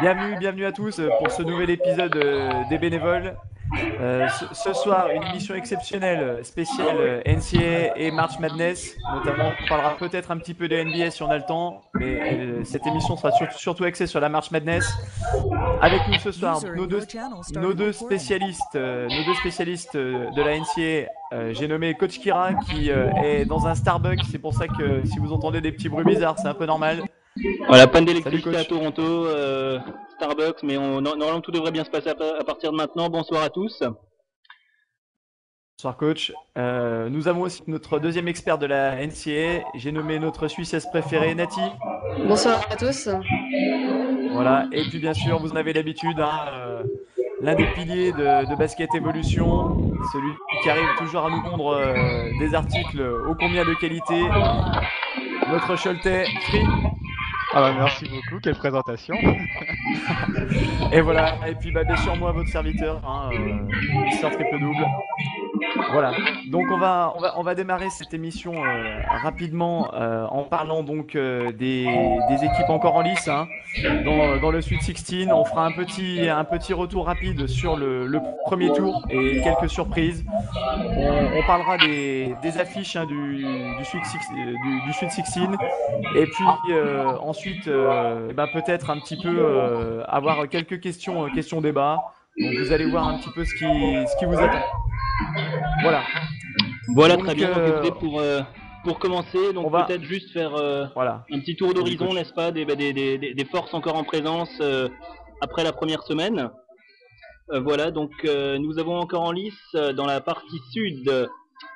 Bienvenue à tous pour ce nouvel épisode des bénévoles. Ce soir, une émission exceptionnelle spéciale NCAA et March Madness. Notamment, on parlera peut-être un petit peu de NBA si on a le temps, mais cette émission sera surtout axée sur la March Madness. Avec nous ce soir, nos deux spécialistes de la NCAA. J'ai nommé Coach Kira qui est dans un Starbucks. C'est pour ça que si vous entendez des petits bruits bizarres, c'est un peu normal. Voilà, panne d'électricité à Toronto, Starbucks, mais normalement tout devrait bien se passer à partir de maintenant. Bonsoir à tous. Bonsoir coach. Nous avons aussi notre deuxième expert de la NCAA. J'ai nommé notre Suissesse préférée, Nati. Bonsoir à tous. Voilà, et puis bien sûr, vous en avez l'habitude, l'un des piliers de Basket Evolution, celui qui arrive toujours à nous pondre des articles ô combien de qualité, notre Choletais, Free. Ah bah merci beaucoup, quelle présentation. Et voilà, et puis bien sûr moi, votre serviteur, Mister Triple Double. Voilà, donc on va démarrer cette émission rapidement en parlant donc des équipes encore en lice dans le Sweet 16. On fera un petit retour rapide sur le premier tour et quelques surprises. On parlera des affiches du Sweet 16 et puis ensuite peut-être un petit peu avoir quelques questions débat. Donc vous allez voir un petit peu ce qui vous attend. Voilà, donc, très bien. Pour commencer, donc peut-être juste faire un petit tour d'horizon, n'est-ce pas, des forces encore en présence après la première semaine. Voilà, donc nous avons encore en lice dans la partie sud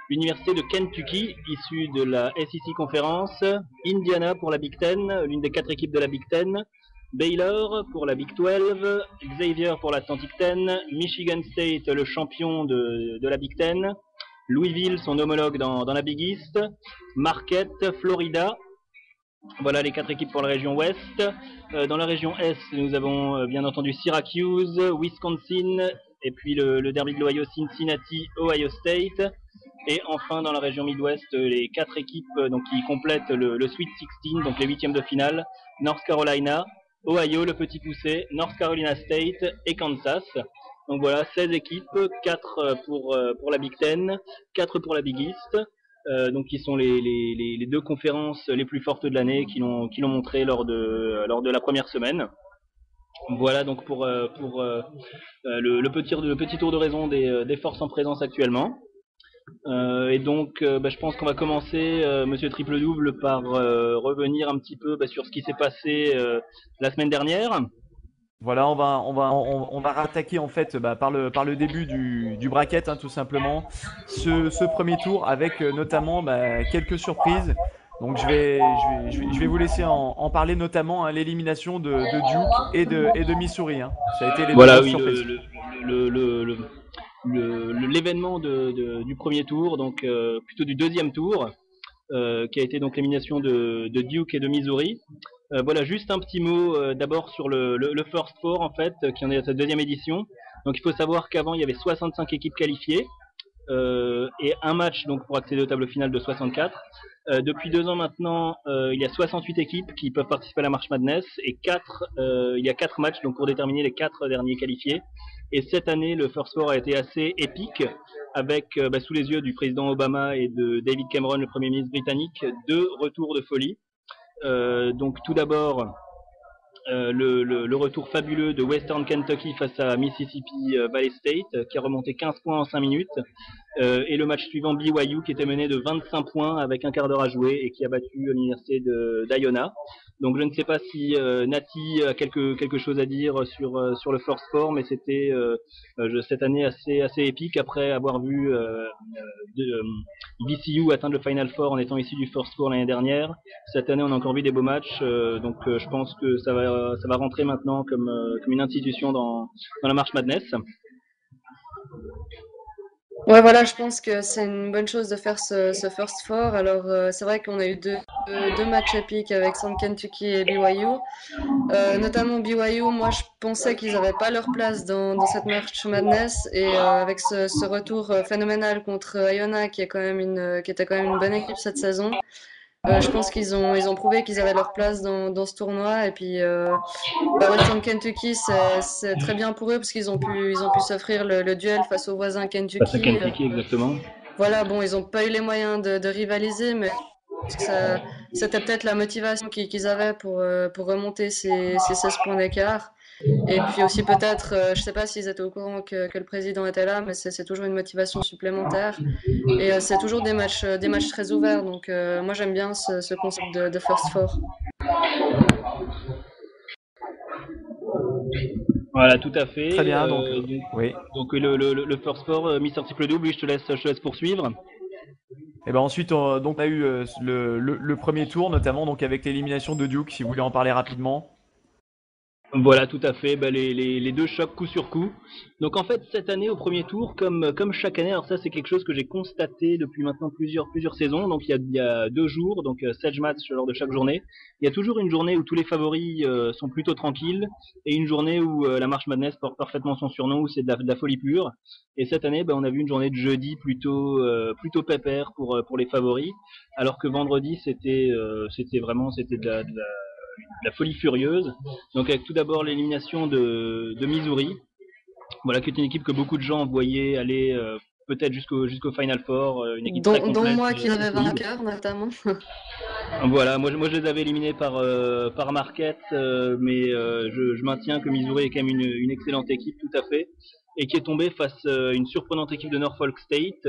l'université de Kentucky, issue de la SEC Conference, Indiana pour la Big Ten, l'une des 4 équipes de la Big Ten, Baylor pour la Big 12, Xavier pour l'Atlantic 10, Michigan State, le champion de la Big 10, Louisville, son homologue dans la Big East, Marquette, Florida. Voilà les 4 équipes pour la région Ouest. Dans la région Est, nous avons bien entendu Syracuse, Wisconsin, et puis le derby de l'Ohio, Cincinnati, Ohio State. Et enfin, dans la région Midwest, les 4 équipes qui complètent le Sweet 16, donc les 8e de finale, North Carolina, Ohio, le petit poussé, North Carolina State et Kansas. Donc voilà, 16 équipes, 4 pour la Big Ten, 4 pour la Big East, donc qui sont les 2 conférences les plus fortes de l'année qui l'ont montré lors de la première semaine. Voilà donc pour le petit tour de raison des forces en présence actuellement. Et donc je pense qu'on va commencer, Monsieur Triple Double, par revenir un petit peu sur ce qui s'est passé la semaine dernière. Voilà, on va rattaquer en fait par le début du bracket, tout simplement, ce premier tour avec notamment quelques surprises. Donc je vais vous laisser en parler, notamment l'élimination de Duke et de Missouri. Ça a été les deux surprises. L'événement du premier tour, donc plutôt du deuxième tour, qui a été donc l'élimination de Duke et de Missouri. Voilà, juste un petit mot d'abord sur le First Four, en fait, qui en est à sa 2e édition. Donc il faut savoir qu'avant il y avait 65 équipes qualifiées et un match donc pour accéder au tableau final de 64. Depuis 2 ans maintenant, il y a 68 équipes qui peuvent participer à la March Madness et il y a 4 matchs donc pour déterminer les 4 derniers qualifiés. Et cette année, le First Four a été assez épique avec, sous les yeux du président Obama et de David Cameron, le Premier ministre britannique, 2 retours de folie. Donc tout d'abord le retour fabuleux de Western Kentucky face à Mississippi Valley State qui a remonté 15 points en 5 minutes et le match suivant BYU qui était mené de 25 points avec un quart d'heure à jouer et qui a battu l'université d'Iona. Donc je ne sais pas si Nati a quelque chose à dire sur le First Four, mais c'était cette année assez épique après avoir vu VCU atteindre le Final Four en étant issu du First Four l'année dernière. Cette année on a encore vu des beaux matchs, donc je pense que ça va rentrer maintenant comme une institution dans la March Madness. Ouais, voilà, je pense que c'est une bonne chose de faire ce First Four. Alors, c'est vrai qu'on a eu deux matchs épiques avec Central Kentucky et BYU. Notamment BYU, moi, je pensais qu'ils n'avaient pas leur place dans cette March Madness. Et avec ce retour phénoménal contre Iona, qui était quand même une bonne équipe cette saison, Je pense qu'ils ont prouvé qu'ils avaient leur place dans ce tournoi. Et puis, Western Kentucky, c'est très bien pour eux parce qu'ils ont pu s'offrir le duel face aux voisins Face à Kentucky. Kentucky, exactement. Voilà, bon, ils n'ont pas eu les moyens de rivaliser, mais je pense que c'était peut-être la motivation qu'ils avaient pour remonter ces 16 points d'écart. Et puis aussi peut-être, je sais pas s'ils étaient au courant que le président était là, mais c'est toujours une motivation supplémentaire. Et c'est toujours des matchs très ouverts. Donc moi j'aime bien ce concept de First Four. Voilà, tout à fait. Très bien, donc, Donc, oui. donc le First Four, Mister Triple Double, oui, je te laisse poursuivre. Et ben ensuite, donc, on a eu le premier tour, notamment donc avec l'élimination de Duke, si vous voulez en parler rapidement. Voilà, tout à fait, les deux chocs coup sur coup. Donc en fait, cette année au premier tour, comme chaque année, alors ça c'est quelque chose que j'ai constaté depuis maintenant plusieurs saisons, donc il y a 2 jours, donc 7 matchs lors de chaque journée. Il y a toujours une journée où tous les favoris sont plutôt tranquilles, et une journée où la March Madness porte parfaitement son surnom, où c'est de la folie pure. Et cette année, on a vu une journée de jeudi plutôt pépère pour les favoris, alors que vendredi c'était de la folie furieuse. Donc avec tout d'abord l'élimination de Missouri, voilà, qui est une équipe que beaucoup de gens voyaient aller peut-être jusqu'au Final Four, une équipe très Dont complète, moi qui très l'avais solide. vainqueur notamment. Voilà, moi je les avais éliminés par Marquette, mais je maintiens que Missouri est quand même une excellente équipe tout à fait, et qui est tombée face à une surprenante équipe de Norfolk State,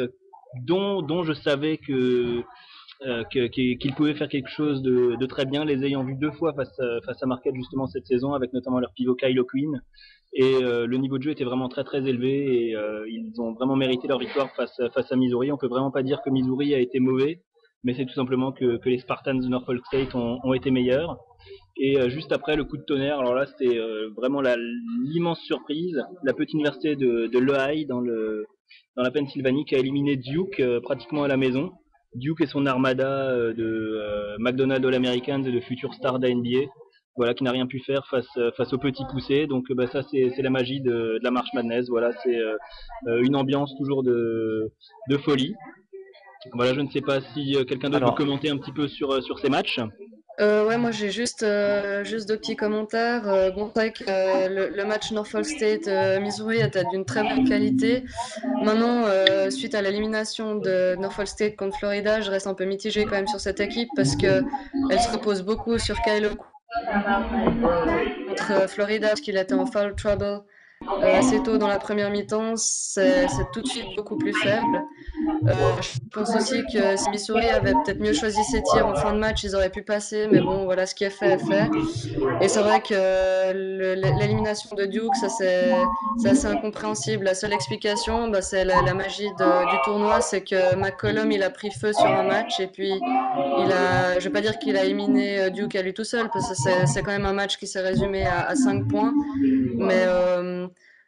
dont je savais qu'ils pouvaient faire quelque chose de très bien, les ayant vus 2 fois face à Marquette justement cette saison, avec notamment leur pivot Kylo Quinn. Et le niveau de jeu était vraiment très très élevé, et ils ont vraiment mérité leur victoire face à Missouri. On peut vraiment pas dire que Missouri a été mauvais, mais c'est tout simplement que les Spartans de Norfolk State ont été meilleurs. Et juste après, le coup de tonnerre, alors là c'était vraiment l'immense surprise, la petite université de Lehigh dans la Pennsylvanie, qui a éliminé Duke pratiquement à la maison. Duke et son armada de McDonald's All-Americans et de futurs stars d'NBA, voilà, qui n'a rien pu faire face aux petits poussés. Donc ça c'est la magie de la March Madness. Voilà, c'est une ambiance toujours de folie. Voilà, je ne sais pas si quelqu'un d'autre veut Alors, commenter un petit peu sur ces matchs. Ouais, moi j'ai juste deux petits commentaires. Bon, c'est vrai que le match Norfolk State-Missouri était d'une très bonne qualité. Maintenant, suite à l'élimination de Norfolk State contre Florida, je reste un peu mitigée quand même sur cette équipe parce que elle se repose beaucoup sur Kylo contre Florida parce qu'il était en foul trouble assez tôt dans la première mi-temps. C'est tout de suite beaucoup plus faible. Je pense aussi que si Missouri avait peut-être mieux choisi ses tirs en fin de match, ils auraient pu passer. Mais bon, voilà, ce qui est fait est fait. Et c'est vrai que l'élimination de Duke, ça c'est assez incompréhensible. La seule explication, c'est la magie du tournoi, c'est que McCollum il a pris feu sur un match et puis je vais pas dire qu'il a éliminé Duke à lui tout seul parce que c'est quand même un match qui s'est résumé à 5 points. Mais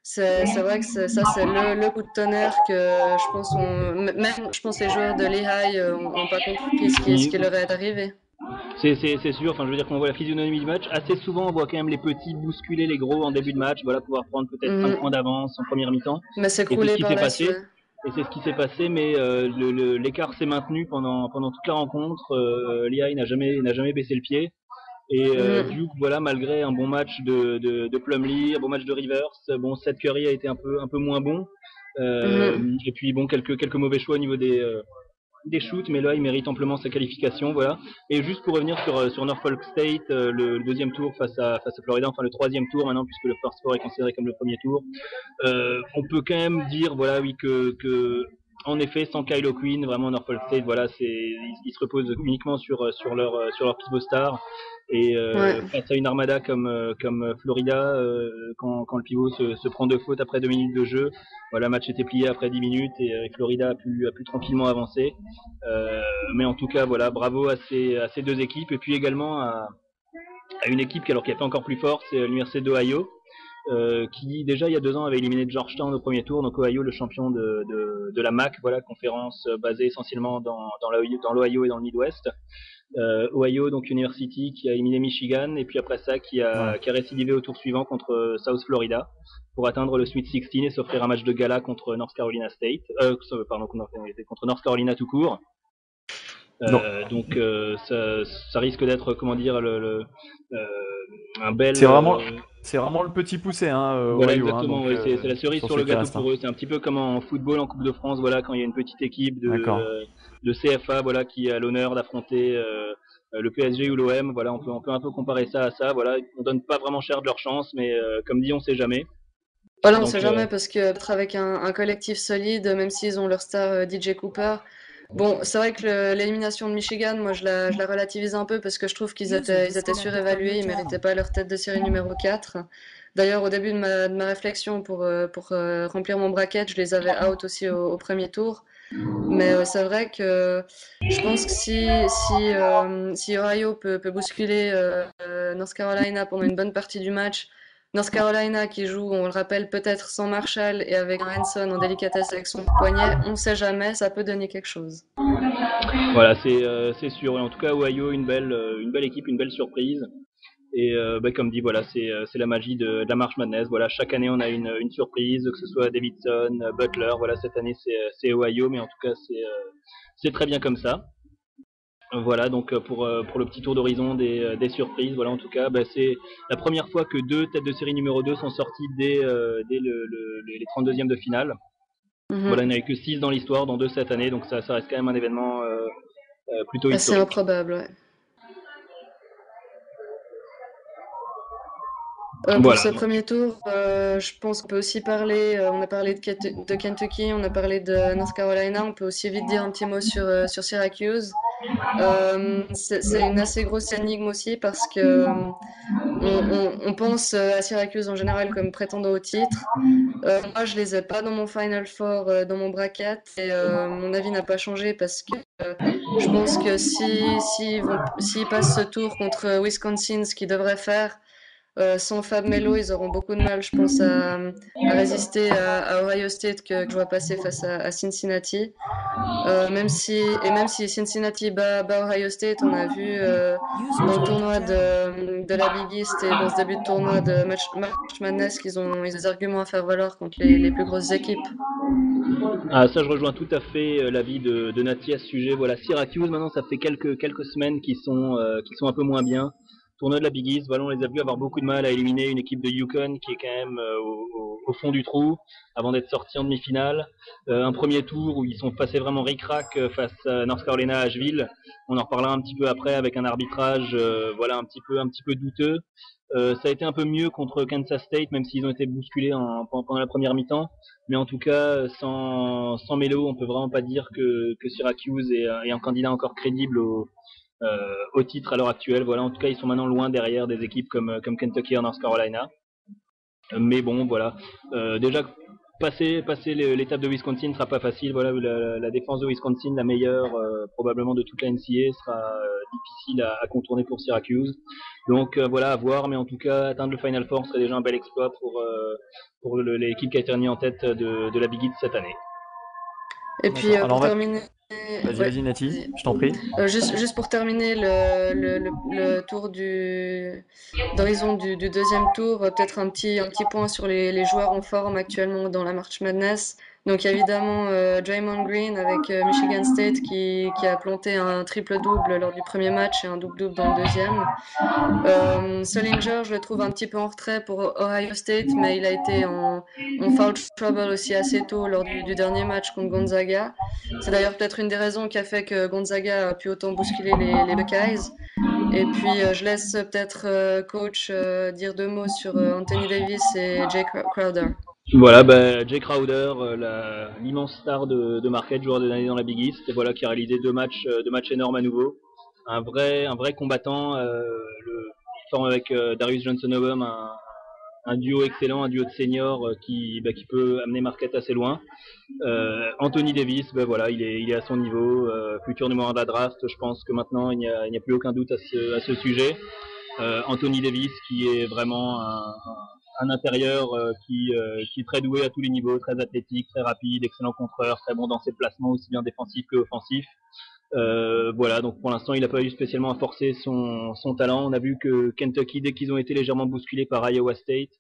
c'est vrai que ça c'est le coup de tonnerre que je pense même je pense les joueurs de Lehigh ont pas compris ce qui leur est arrivé. C'est sûr, enfin je veux dire qu'on voit la physionomie du match. Assez souvent on voit quand même les petits bousculer les gros en début de match, voilà, pouvoir prendre peut-être 5 points Mhm. d'avance en première mi-temps. Mais c'est Et c'est ce croulé qui par s'est la suite. passé. Et c'est ce qui s'est passé, mais l'écart s'est maintenu pendant toute la rencontre. Lehigh n'a jamais baissé le pied. Et Mhm. Duke, voilà, malgré un bon match de Plumlee, un bon match de Rivers, bon, Seth Curry a été un peu moins bon. Mhm. Et puis bon, quelques mauvais choix au niveau des shoots, mais là il mérite amplement sa qualification, voilà. Et juste pour revenir sur Norfolk State, le deuxième tour face à Florida, enfin le troisième tour maintenant, puisque le first four est considéré comme le premier tour, on peut quand même dire, voilà, oui, que en effet, sans Kylo Quinn, vraiment Norfolk State, voilà, ils se reposent uniquement sur leur pivot star. Et Ouais. face à une armada comme Florida, quand le pivot se prend 2 fautes après 2 minutes de jeu, voilà, le match était plié après 10 minutes, et Florida a pu tranquillement avancer. Euh, mais en tout cas, voilà, bravo à ces deux équipes, et puis également à une équipe qui a fait encore plus forte, c'est l'Université d'Ohio, qui déjà il y a 2 ans avait éliminé Georgetown au premier tour. Donc Ohio, le champion de la MAC, voilà, conférence basée essentiellement dans l'Ohio et dans le Midwest. Ohio, donc University, qui a éliminé Michigan, et puis après ça Ouais. qui a récidivé au tour suivant contre South Florida pour atteindre le Sweet 16 et s'offrir un match de gala contre North Carolina State, pardon, contre North Carolina tout court. Donc ça risque d'être, comment dire, un bel. C'est vraiment le petit poussé, hein, Voilà, Ohio, exactement. donc, Ouais, c'est la cerise sur le gâteau reste, pour eux. C'est un petit peu comme en football, en Coupe de France, voilà, quand il y a une petite équipe de CFA, voilà, qui a l'honneur d'affronter le PSG ou l'OM. Voilà, on peut un peu comparer ça à ça. Voilà, on donne pas vraiment cher de leur chance, mais comme dit, on sait jamais. Voilà, on Donc, sait jamais parce que être avec un collectif solide, même s'ils ont leur star DJ Cooper. Bon, c'est vrai que l'élimination de Michigan, moi je la relativise un peu parce que je trouve qu'ils étaient surévalués, ils méritaient pas leur tête de série numéro 4. D'ailleurs, au début de ma réflexion pour remplir mon bracket, je les avais out aussi au premier tour. Mais c'est vrai que je pense que si Ohio peut bousculer North Carolina pendant une bonne partie du match, North Carolina qui joue, on le rappelle, peut-être sans Marshall et avec un Henson en délicatesse avec son poignet, on sait jamais, ça peut donner quelque chose. voilà, c'est sûr. Et en tout cas, Ohio, une belle équipe, une belle surprise. Et comme dit, voilà, c'est la magie de la March Madness. Voilà, chaque année on a une surprise, que ce soit Davidson, Butler. Voilà, cette année c'est Ohio, mais en tout cas c'est très bien comme ça. Voilà, donc pour le petit tour d'horizon des surprises, voilà, en tout cas, c'est la première fois que 2 têtes de série numéro 2 sont sorties dès les 32e de finale. Voilà, il n'y en a eu que 6 dans l'histoire, dont 2 cette année, donc ça reste quand même un événement plutôt C'est historique. improbable, ouais. Voilà, pour ce premier tour, je pense qu'on peut aussi parler, on a parlé de Kentucky, on a parlé de North Carolina, on peut aussi vite dire un petit mot sur Syracuse. C'est une assez grosse énigme aussi parce que on pense à Syracuse en général comme prétendant au titre. Moi, je les ai pas dans mon Final Four, dans mon bracket, et mon avis n'a pas changé parce que je pense que s'ils passent ce tour contre Wisconsin, ce qu'ils devraient faire, sans Fab Melo, ils auront beaucoup de mal, je pense, à résister à Ohio State que je vois passer face à Cincinnati. Même si Cincinnati bat Ohio State, on a vu dans le tournoi de la Big East et dans ce début de tournoi de March Madness qu'ils ont des arguments à faire valoir contre les plus grosses équipes. Ah, ça, je rejoins tout à fait l'avis de Nati à ce sujet. Voilà, Syracuse, maintenant, ça fait quelques semaines qui sont un peu moins bien. Tournoi de la Big East, voilà, on les a vus avoir beaucoup de mal à éliminer une équipe de Yukon qui est quand même au fond du trou avant d'être sortis en demi-finale. Un premier tour où ils sont passés vraiment ric-rac face à North Carolina à Asheville. On en reparlera un petit peu après avec un arbitrage voilà, un petit peu douteux. Ça a été un peu mieux contre Kansas State, même s'ils ont été bousculés pendant la première mi-temps. Mais en tout cas, sans Melo, on peut vraiment pas dire que Syracuse est un candidat encore crédible au titre à l'heure actuelle. Voilà, en tout cas, ils sont maintenant loin derrière des équipes comme Kentucky et North Carolina. Mais bon, voilà. Déjà, passer l'étape de Wisconsin ne sera pas facile. Voilà, la défense de Wisconsin, la meilleure probablement de toute la NCAA, sera difficile à contourner pour Syracuse. Donc voilà, à voir. Mais en tout cas, atteindre le Final Four serait déjà un bel exploit pour l'équipe qui a été remise en tête de la Big East cette année. Et puis pour terminer, vas-y Nati, je t'en prie. Juste pour terminer le tour d'horizon du deuxième tour, peut-être un petit point sur les joueurs en forme actuellement dans la March Madness. Donc évidemment Draymond Green avec Michigan State qui a planté un triple-double lors du premier match et un double-double dans le deuxième. Sullinger, je le trouve un petit peu en retrait pour Ohio State, mais il a été en foul trouble aussi assez tôt lors du dernier match contre Gonzaga. C'est d'ailleurs peut-être une des raisons qui a fait que Gonzaga a pu autant bousculer les Buckeyes. Et puis je laisse peut-être coach dire 2 mots sur Anthony Davis et Jay Crowder. Voilà, Jay Crowder, l'immense star de Marquette, joueur de l'année dans la Big East, et voilà, qui a réalisé deux matchs énormes à nouveau. Un vrai combattant, il forme avec Darius Johnson-Obum un duo excellent, un duo de seniors qui peut amener Marquette assez loin. Anthony Davis, voilà, il est à son niveau, futur numéro 1 de la draft. Je pense que maintenant il n'y a plus aucun doute à ce sujet. Anthony Davis qui est vraiment un intérieur qui est très doué à tous les niveaux, très athlétique, très rapide, excellent contreur, très bon dans ses placements aussi bien défensifs que offensifs. Voilà, donc pour l'instant il n'a pas eu spécialement à forcer son talent. On a vu que Kentucky, dès qu'ils ont été légèrement bousculés par Iowa State,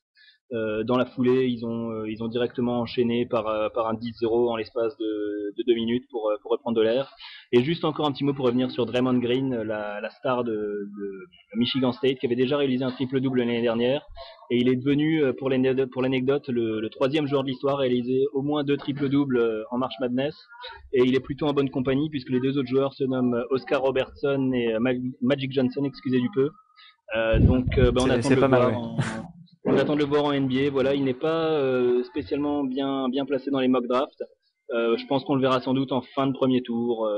Dans la foulée, ils ont directement enchaîné par un 10-0 en l'espace de 2 minutes pour reprendre de l'air. Et juste encore un petit mot pour revenir sur Draymond Green, la star de Michigan State, qui avait déjà réalisé un triple-double l'année dernière. Et il est devenu, pour l'anecdote, le 3e joueur de l'histoire à réaliser au moins 2 triple-doubles en March Madness. Et il est plutôt en bonne compagnie, puisque les 2 autres joueurs se nomment Oscar Robertson et Magic Johnson, excusez du peu. On attend de le voir. On attend de le voir en NBA. Voilà, il n'est pas spécialement bien placé dans les mock drafts. Je pense qu'on le verra sans doute en fin de premier tour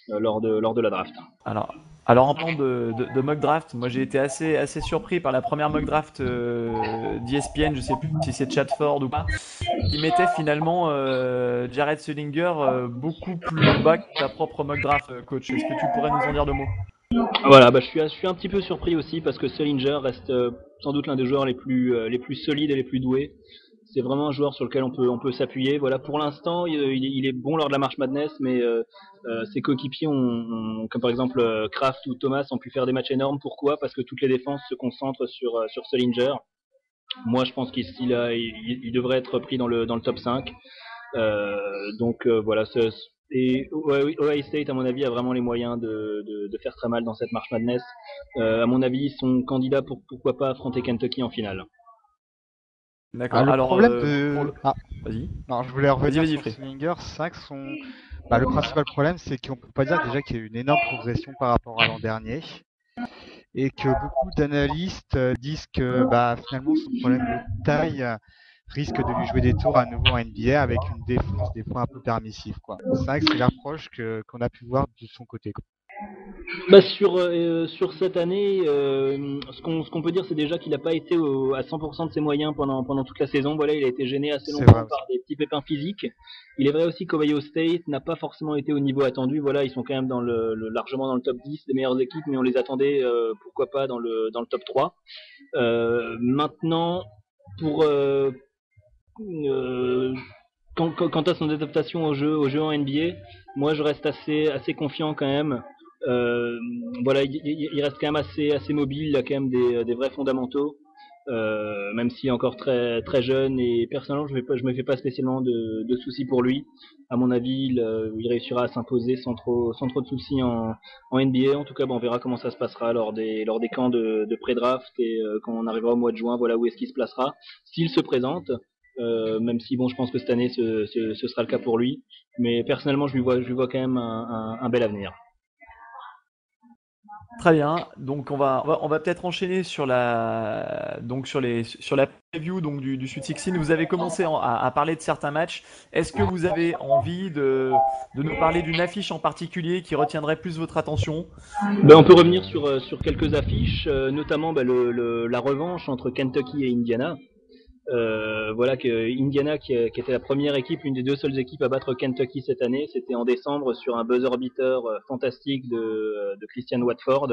lors de la draft. Alors en parlant de mock draft, moi j'ai été assez surpris par la première mock draft d'ESPN, je sais plus si c'est Chatford ou pas, qui mettait finalement Jared Sullinger beaucoup plus bas que ta propre mock draft, coach. Est-ce que tu pourrais nous en dire 2 mots? Voilà, je suis un petit peu surpris aussi parce que Sullinger reste sans doute l'un des joueurs les plus solides et les plus doués. C'est vraiment un joueur sur lequel on peut s'appuyer. Voilà, pour l'instant, il est bon lors de la March Madness, mais ses coéquipiers comme par exemple Kraft ou Thomas ont pu faire des matchs énormes. Pourquoi? Parce que toutes les défenses se concentrent sur Sullinger. Moi, je pense qu'il devrait être pris dans le top 5. Voilà. Et Ohio State, à mon avis, a vraiment les moyens de faire très mal dans cette March Madness. À mon avis, ils sont candidats pour pourquoi pas affronter Kentucky en finale. D'accord. Le Alors, problème de... vas-y. Non, je voulais revenir Vas-y, sur Free. Sullinger. C'est vrai que le principal problème, c'est qu'on peut pas dire déjà qu'il y a eu une énorme progression par rapport à l'an dernier. Et que beaucoup d'analystes disent que finalement son problème de taille risque de lui jouer des tours à nouveau en NBA avec une défense des fois un peu permissive, quoi. C'est vrai que c'est l'approche qu'on a pu voir de son côté, quoi. Sur cette année, ce qu'on peut dire, c'est déjà qu'il n'a pas été à 100% de ses moyens pendant toute la saison. Voilà, il a été gêné assez longtemps par des petits pépins physiques. Il est vrai aussi qu'Ohio State n'a pas forcément été au niveau attendu. Voilà, ils sont quand même largement dans le top 10 des meilleures équipes, mais on les attendait, pourquoi pas, dans le top 3. Maintenant, quant à son adaptation au jeu en NBA, moi je reste assez confiant quand même. Voilà, il reste quand même assez mobile, il a quand même des vrais fondamentaux, même s'il est encore très très jeune, et personnellement je me fais pas spécialement de soucis pour lui. À mon avis, il réussira à s'imposer sans trop de soucis en NBA. En tout cas, on verra comment ça se passera lors des camps de pré-draft et quand on arrivera au mois de juin, voilà où est-ce qu'il se placera, s'il se présente. Même si je pense que cette année ce sera le cas pour lui, mais personnellement je lui vois quand même un bel avenir. Très bien. Donc on va peut-être enchaîner sur la preview donc du Sweet 16. Vous avez commencé à parler de certains matchs. Est-ce que vous avez envie de nous parler d'une affiche en particulier qui retiendrait plus votre attention? On peut revenir sur quelques affiches, notamment la revanche entre Kentucky et Indiana. Voilà, que Indiana qui était la première équipe, une des 2 seules équipes à battre Kentucky cette année, c'était en décembre sur un buzzer beater fantastique de Christian Watford,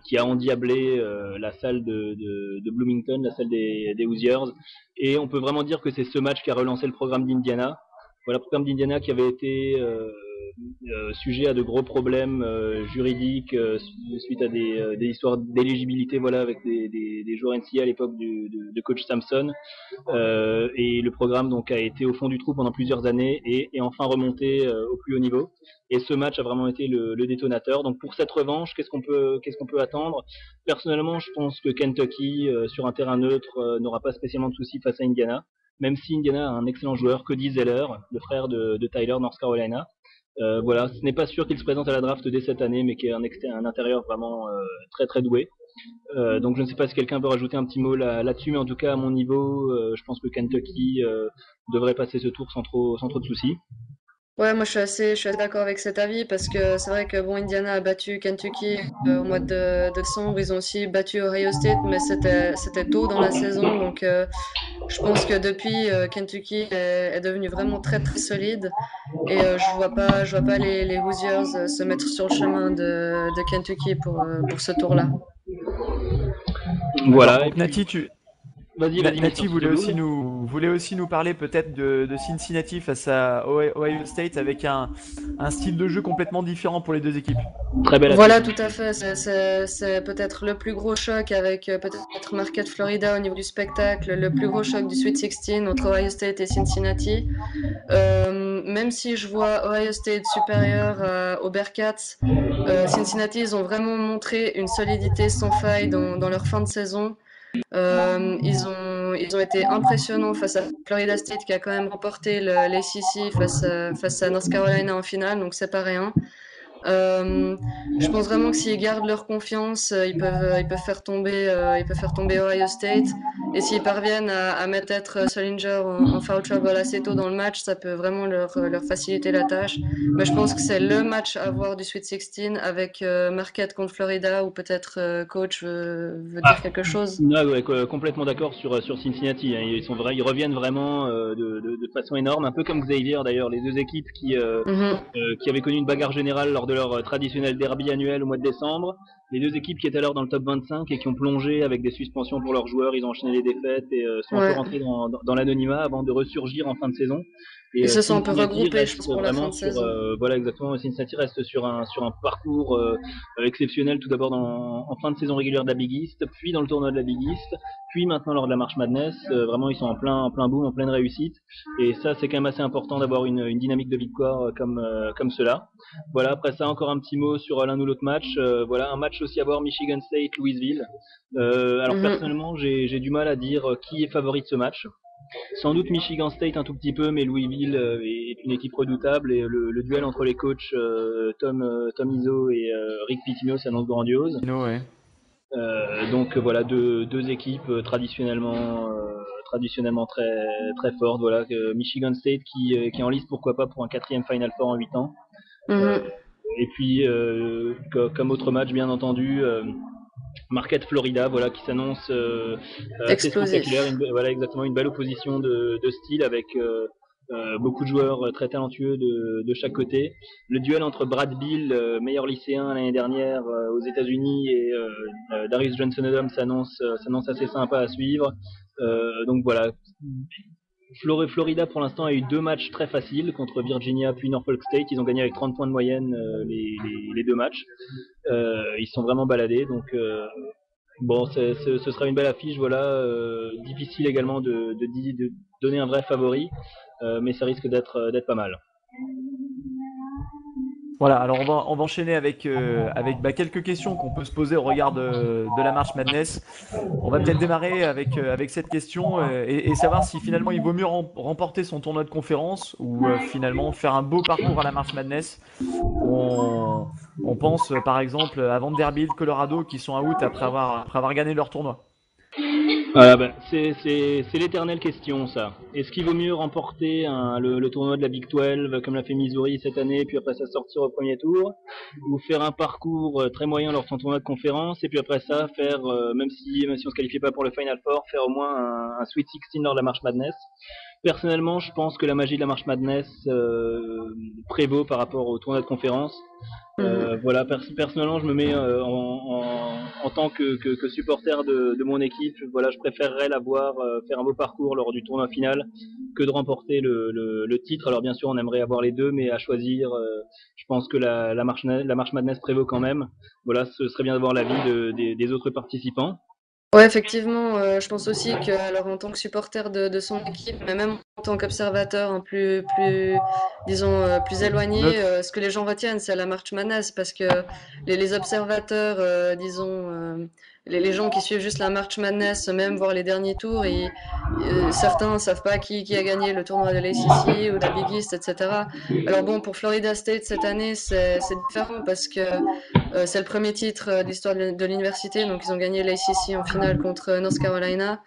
qui a endiablé la salle de Bloomington, la salle des Hoosiers, et on peut vraiment dire que c'est ce match qui a relancé le programme d'Indiana. Voilà, le programme d'Indiana qui avait été sujet à de gros problèmes juridiques suite à des histoires d'éligibilité, voilà, avec des joueurs NCAA à l'époque de coach Sampson, et le programme donc a été au fond du trou pendant plusieurs années et enfin remonté au plus haut niveau. Et ce match a vraiment été le détonateur. Donc pour cette revanche, qu'est-ce qu'on peut attendre? Personnellement, je pense que Kentucky sur un terrain neutre n'aura pas spécialement de soucis face à Indiana, même si Indiana a un excellent joueur, Cody Zeller, le frère de Tyler, North Carolina. Voilà, ce n'est pas sûr qu'il se présente à la draft dès cette année, mais qui est un intérieur vraiment très très doué. Donc je ne sais pas si quelqu'un peut rajouter un petit mot là-dessus, mais en tout cas à mon niveau, je pense que Kentucky devrait passer ce tour sans trop de soucis. Ouais, moi je suis assez d'accord avec cet avis parce que c'est vrai que Indiana a battu Kentucky au mois de décembre, ils ont aussi battu Ohio State, mais c'était tôt dans la saison, donc je pense que depuis Kentucky est devenu vraiment très très solide et je vois pas les Hoosiers se mettre sur le chemin de Kentucky pour ce tour-là. Voilà. Donc Nati, Vas-y, Nati Mister voulait aussi nous parler peut-être de Cincinnati face à Ohio State avec un style de jeu complètement différent pour les deux équipes. Très belle Voilà, affiche. tout à fait. C'est peut-être le plus gros choc avec peut-être Marquette Florida au niveau du spectacle, le plus gros choc du Sweet 16 entre Ohio State et Cincinnati. Même si je vois Ohio State supérieur aux Bearcats, Cincinnati, ils ont vraiment montré une solidité sans faille dans leur fin de saison. Ils ont été impressionnants face à Florida State qui a quand même remporté l'ACC face à North Carolina en finale, donc c'est pas rien. Je pense vraiment que s'ils gardent leur confiance, ils peuvent faire tomber Ohio State. Et s'ils parviennent à mettre peut-être Solinger en foul trouble assez tôt dans le match, ça peut vraiment leur faciliter la tâche. Mais je pense que c'est le match à voir du Sweet 16 avec Marquette contre Florida, ou peut-être coach veut dire quelque chose. Ouais, complètement d'accord sur Cincinnati. Hein. Ils reviennent vraiment de façon énorme, un peu comme Xavier d'ailleurs, les deux équipes Mhm. qui avaient connu une bagarre générale lors de leur traditionnel derby annuel au mois de décembre. Les deux équipes qui étaient alors dans le top 25 et qui ont plongé avec des suspensions pour leurs joueurs, ils ont enchaîné les défaites et sont un peu Ouais. rentrés dans l'anonymat avant de ressurgir en fin de saison. Et Ils se sont un peu Cincinnati regroupés, je reste pense, pour la fin vraiment de saison. voilà exactement, Cincinnati reste sur un parcours exceptionnel, tout d'abord en fin de saison régulière de la Big East, puis dans le tournoi de la Big East, puis maintenant lors de la March Madness. Vraiment, ils sont en plein boom, en pleine réussite. Et ça, c'est quand même assez important d'avoir une dynamique de victoire comme cela. Voilà, après ça, encore un petit mot sur l'un ou l'autre match. Voilà, un match aussi à voir, Michigan State, Louisville. Alors Mhm. personnellement, j'ai du mal à dire qui est favori de ce match. Sans doute Michigan State un tout petit peu, mais Louisville est une équipe redoutable et le duel entre les coachs Tom Izzo et Rick Pitino s'annonce grandiose. Ouais. Donc voilà, deux équipes traditionnellement très fortes. Voilà, Michigan State qui est en lice pourquoi pas pour un 4e Final Four en 8 ans. Mhm. Et puis comme autre match bien entendu, Marquette Florida, voilà, qui s'annonce assez spectaculaire. Explosif. Voilà, exactement, une belle opposition de style avec beaucoup de joueurs très talentueux de chaque côté. Le duel entre Brad Beal, meilleur lycéen l'année dernière aux États-Unis, et Darius Johnson-Odom s'annonce assez sympa à suivre. Donc voilà, Florida pour l'instant a eu 2 matchs très faciles contre Virginia puis Norfolk State. Ils ont gagné avec 30 points de moyenne les 2 matchs. Ils sont vraiment baladés, donc bon, ce sera une belle affiche. Voilà, difficile également de donner un vrai favori, mais ça risque d'être pas mal. Voilà, alors on va enchaîner avec quelques questions qu'on peut se poser au regard de la March Madness. On va peut-être démarrer avec cette question et savoir si finalement il vaut mieux remporter son tournoi de conférence ou finalement faire un beau parcours à la March Madness. On pense par exemple à Vanderbilt, Colorado qui sont out après avoir gagné leur tournoi. Voilà, ben, c'est l'éternelle question, ça. Est-ce qu'il vaut mieux remporter le tournoi de la Big 12 comme l'a fait Missouri cette année, puis après ça sortir au premier tour, ou faire un parcours très moyen lors de son tournoi de conférence, et puis après ça faire, même si on se qualifiait pas pour le Final Four, faire au moins un Sweet 16 lors de la March Madness. Personnellement, je pense que la magie de la March Madness prévaut par rapport au tournoi de conférence. Mhm. Voilà, personnellement, je me mets en tant que supporter de mon équipe. Voilà, je préférerais la voir faire un beau parcours lors du tournoi final que de remporter le titre. Alors bien sûr, on aimerait avoir les deux, mais à choisir, je pense que la March Madness prévaut quand même. Voilà, ce serait bien d'avoir l'avis des autres participants. Ouais, effectivement, je pense aussi que, alors en tant que supporter de son équipe, mais même en tant qu'observateur, hein, disons, plus éloigné, Neutre. ce que les gens retiennent, c'est la March Madness, parce que les observateurs, disons, les gens qui suivent juste la March Madness, même voir les derniers tours, certains savent pas qui a gagné le tournoi de l'ACC ou de la Big East, etc. Alors bon, pour Florida State cette année, c'est différent parce que c'est le premier titre de l'histoire de l'université, donc ils ont gagné l'ACC en finale contre North Carolina.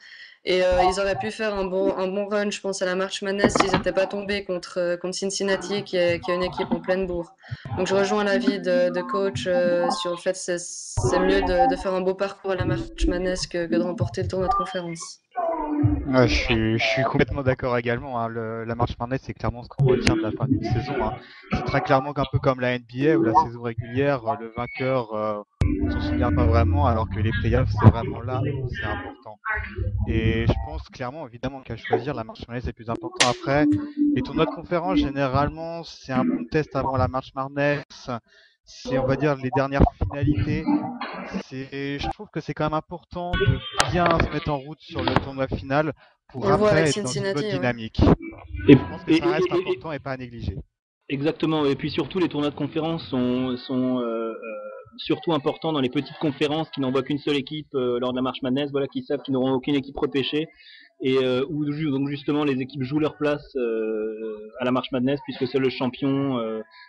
Et ils auraient pu faire un bon run, je pense, à la March Madness s'ils n'étaient pas tombés contre Cincinnati, qui est une équipe en pleine bourre. Donc je rejoins l'avis de coach sur le fait que c'est mieux de faire un beau parcours à la March Madness que de remporter le tournoi de conférence. Ouais, je suis complètement d'accord également, hein. La March Madness, c'est clairement ce qu'on retient de la fin d'une saison, hein. C'est très clairement un peu comme la NBA où la saison régulière, le vainqueur, on s'en souvient pas vraiment, alors que les playoffs, c'est vraiment là où c'est important. Et je pense clairement, évidemment, qu'à choisir, la March Madness est plus important. Après, les tournois de conférence, généralement, c'est un bon test avant la March Madness. C'est, on va dire, les dernières finalités. Je trouve que c'est quand même important de bien se mettre en route sur le tournoi final On pour le voit avec après être dans une bonne Cincinnati, ouais. dynamique. Et, Je pense que et- ça et- reste et- important et pas à négliger. Exactement, et puis surtout les tournois de conférence sont surtout importants dans les petites conférences qui n'envoient qu'une seule équipe lors de la March Madness, voilà, qui savent qu'ils n'auront aucune équipe repêchée, et où donc justement les équipes jouent leur place à la March Madness puisque seul le champion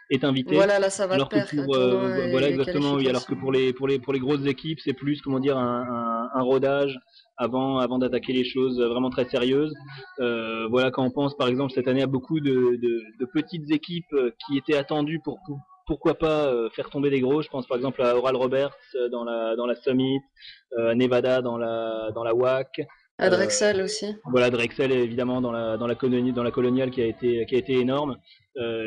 est invité. Voilà, là, ça va de Alors que pair, un pour tournoi voilà et exactement, oui, alors que qualification. pour les grosses équipes c'est plus comment dire un rodage avant d'attaquer les choses vraiment très sérieuses. Voilà, quand on pense par exemple cette année à beaucoup de petites équipes qui étaient attendues pour pourquoi pas faire tomber des gros. Je pense par exemple à Oral Roberts dans la Summit, à Nevada dans la WAC. À Drexel aussi. Voilà, Drexel évidemment dans la coloniale qui a été énorme.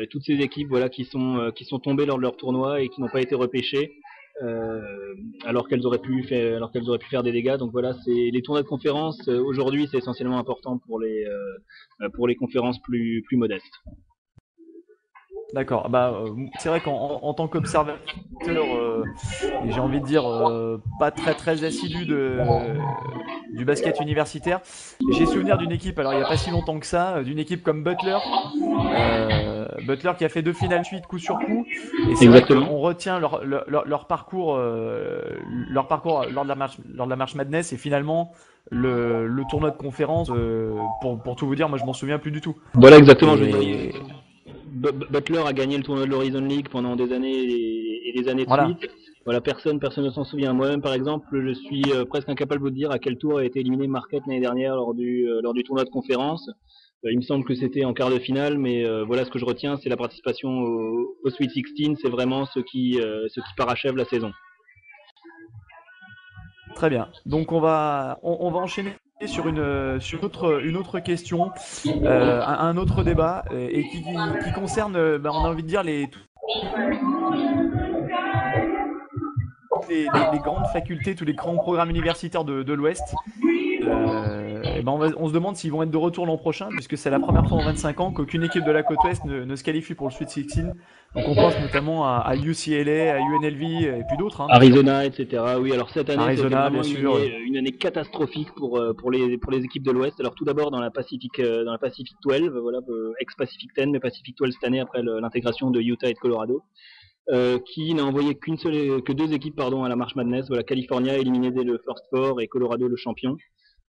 Toutes ces équipes voilà qui sont tombées lors de leur tournoi et qui n'ont pas été repêchées. euh, alors qu'elles auraient pu faire des dégâts. Donc voilà, c'est les tournois de conférence aujourd'hui, c'est essentiellement important pour les conférences plus modestes. D'accord. C'est vrai qu'en tant qu'observateur, et j'ai envie de dire pas très très assidu du basket universitaire, j'ai souvenir d'une équipe, alors il n'y a pas si longtemps que ça, d'une équipe comme Butler. Butler qui a fait 2 finales suite coup sur coup, et c'est vrai Exactement. qu'on retient leur parcours, leur parcours lors de la March Madness, et finalement le tournoi de conférence, pour tout vous dire, moi je m'en souviens plus du tout. Voilà, exactement. Je veux dire, Et Butler a gagné le tournoi de l'Horizon League pendant des années et des années de voilà. suite. Voilà, personne ne s'en souvient. Moi-même, par exemple, je suis presque incapable de vous dire à quel tour a été éliminé Marquette l'année dernière lors du tournoi de conférence. Il me semble que c'était en quart de finale, mais voilà, ce que je retiens, c'est la participation au Sweet 16. C'est vraiment ce qui parachève la saison. Très bien. Donc on va enchaîner sur une autre question, un autre débat, et qui concerne, on a envie de dire les grandes facultés, tous les grands programmes universitaires de l'Ouest. On se demande s'ils vont être de retour l'an prochain, puisque c'est la première fois en 25 ans qu'aucune équipe de la côte Ouest ne se qualifie pour le Sweet 16. Donc on pense notamment à UCLA, à UNLV et puis d'autres, hein, bien sûr. Arizona, etc. Oui, alors cette année, c'était Arizona, vraiment bien une sûr. année, une année catastrophique pour les équipes de l'Ouest. Alors tout d'abord dans la Pacific 12, voilà, ex-Pacific 10, mais Pacific 12 cette année après l'intégration de Utah et de Colorado, qui n'a envoyé que 2 équipes à la March Madness. Voilà, California éliminé dès le First Four et Colorado le champion.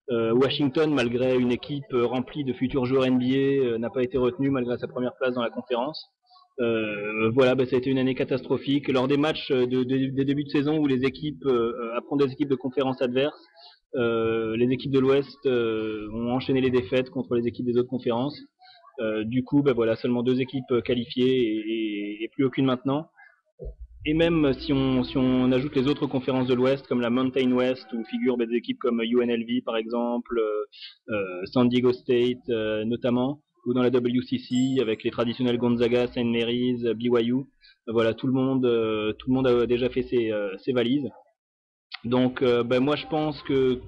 Washington, malgré une équipe remplie de futurs joueurs NBA, n'a pas été retenu malgré sa première place dans la conférence. Voilà, ça a été une année catastrophique. Lors des matchs des débuts de saison où les équipes affrontent des équipes de conférences adverses, les équipes de l'Ouest ont enchaîné les défaites contre les équipes des autres conférences. Du coup, voilà, seulement 2 équipes qualifiées et plus aucune maintenant. Et même si on ajoute les autres conférences de l'Ouest, comme la Mountain West, où figurent des équipes comme UNLV par exemple, San Diego State notamment, ou dans la WCC avec les traditionnels Gonzaga, St. Mary's, BYU, voilà, tout le monde a déjà fait ses valises. Donc moi je pense que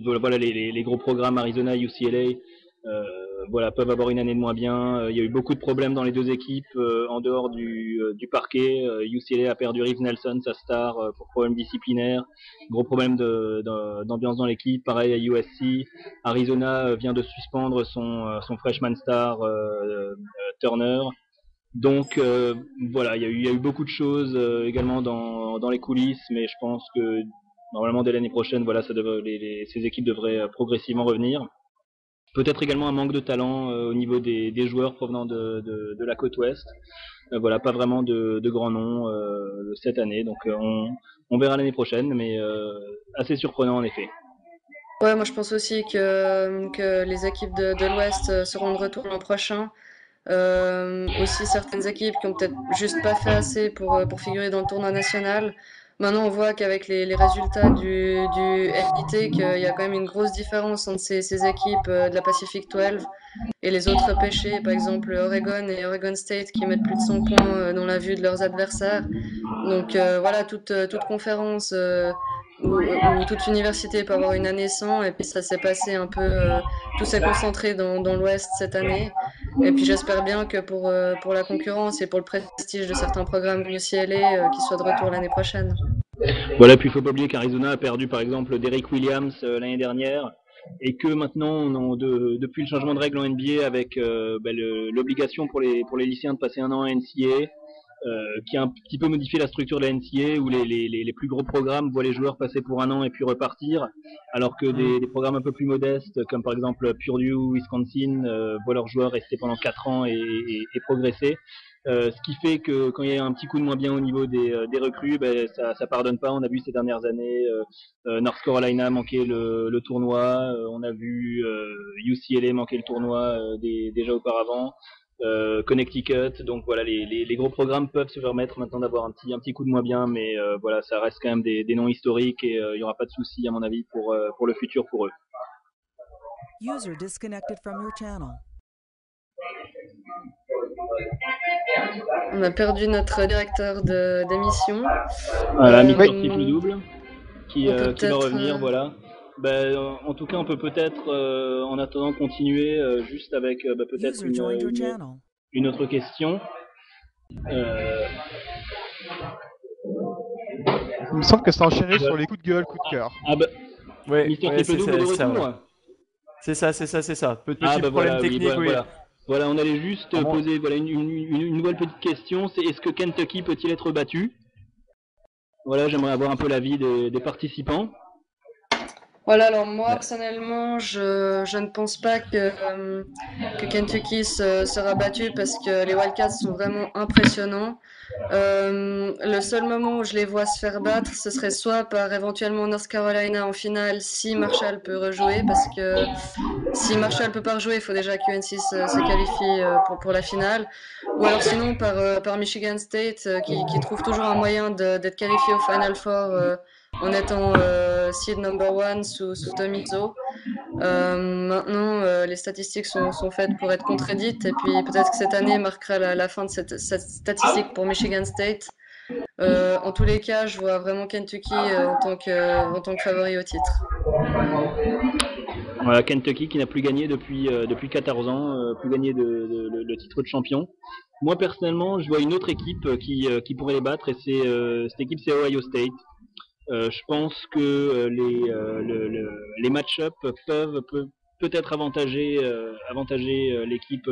voilà les gros programmes Arizona, UCLA, voilà, peuvent avoir une année de moins bien. Il y a eu beaucoup de problèmes dans les 2 équipes en dehors du parquet. UCLA a perdu Reeves Nelson, sa star, pour problèmes disciplinaires. Gros problème d'ambiance dans l'équipe. Pareil à USC. Arizona vient de suspendre son freshman star Turner. Donc voilà, il y a eu beaucoup de choses également dans les coulisses, mais je pense que normalement dès l'année prochaine, voilà, ces équipes devraient progressivement revenir. Peut-être également un manque de talent au niveau des joueurs provenant de la côte ouest. Voilà, pas vraiment de grands noms cette année, donc on verra l'année prochaine, mais assez surprenant en effet. Ouais, moi je pense aussi que les équipes de l'Ouest seront de retour l'an prochain. Aussi certaines équipes qui ont peut-être juste pas fait assez pour figurer dans le tournoi national. Maintenant, on voit qu'avec les résultats du LIT, qu'il y a quand même une grosse différence entre ces équipes de la Pacific 12 et les autres pêchés, par exemple Oregon et Oregon State, qui mettent plus de 100 points dans la vue de leurs adversaires. Donc voilà, toute conférence ou toute université peut avoir une année sans, et puis ça s'est passé un peu, tout s'est concentré dans l'Ouest cette année. Et puis j'espère bien que pour la concurrence et pour le prestige de certains programmes UCLA, qu'ils soient de retour l'année prochaine. Voilà, puis il faut pas oublier qu'Arizona a perdu par exemple Derrick Williams l'année dernière et que maintenant, depuis le changement de règle en NBA avec l'obligation pour les lycéens de passer un an en NCAA, qui a un petit peu modifié la structure de la NCAA où les plus gros programmes voient les joueurs passer pour un an et puis repartir, alors que des programmes un peu plus modestes comme par exemple Purdue, Wisconsin, voient leurs joueurs rester pendant 4 ans et progresser. Ce qui fait que quand il y a un petit coup de moins bien au niveau des recrues, ça pardonne pas. On a vu ces dernières années North Carolina manquer le tournoi, on a vu UCLA manquer le tournoi déjà auparavant, Connecticut. Donc voilà, les gros programmes peuvent se permettre maintenant d'avoir un petit coup de moins bien, mais voilà, ça reste quand même des noms historiques et il y aura pas de souci à mon avis pour le futur pour eux. User disconnected from your channel. On a perdu notre directeur d'émission. Voilà, Mister Triple Double qui va revenir, voilà. En tout cas, on peut peut-être, en attendant, continuer juste avec peut-être une autre question. Il me semble que ça enchaînait sur les coups de gueule, coups de cœur. Ah bah, Ouais, Mister Triple Double de retour. C'est ça. Petit problème technique, oui. Voilà, on allait juste poser une nouvelle petite question. C'est est-ce que Kentucky peut-il être battu? Voilà, j'aimerais avoir un peu l'avis des participants. Voilà, alors moi personnellement, je ne pense pas que Kentucky sera battu parce que les Wildcats sont vraiment impressionnants. Le seul moment où je les vois se faire battre, ce serait soit par éventuellement North Carolina en finale si Marshall peut rejouer, parce que si Marshall peut pas rejouer, il faut déjà que UNC se qualifie pour la finale, ou alors sinon par Michigan State qui trouve toujours un moyen d'être qualifié au Final Four en étant seed number one sous Tom Izzo. Maintenant, les statistiques sont faites pour être contredites, et puis peut-être que cette année marquera la fin de cette statistique pour Michigan State. En tous les cas, je vois vraiment Kentucky en tant que favori au titre. Voilà, Kentucky qui n'a plus gagné depuis 14 ans, plus gagné le titre de champion. Moi personnellement, je vois une autre équipe qui pourrait les battre, et cette équipe, c'est Ohio State. Je pense que les match-up peuvent peut-être avantager l'équipe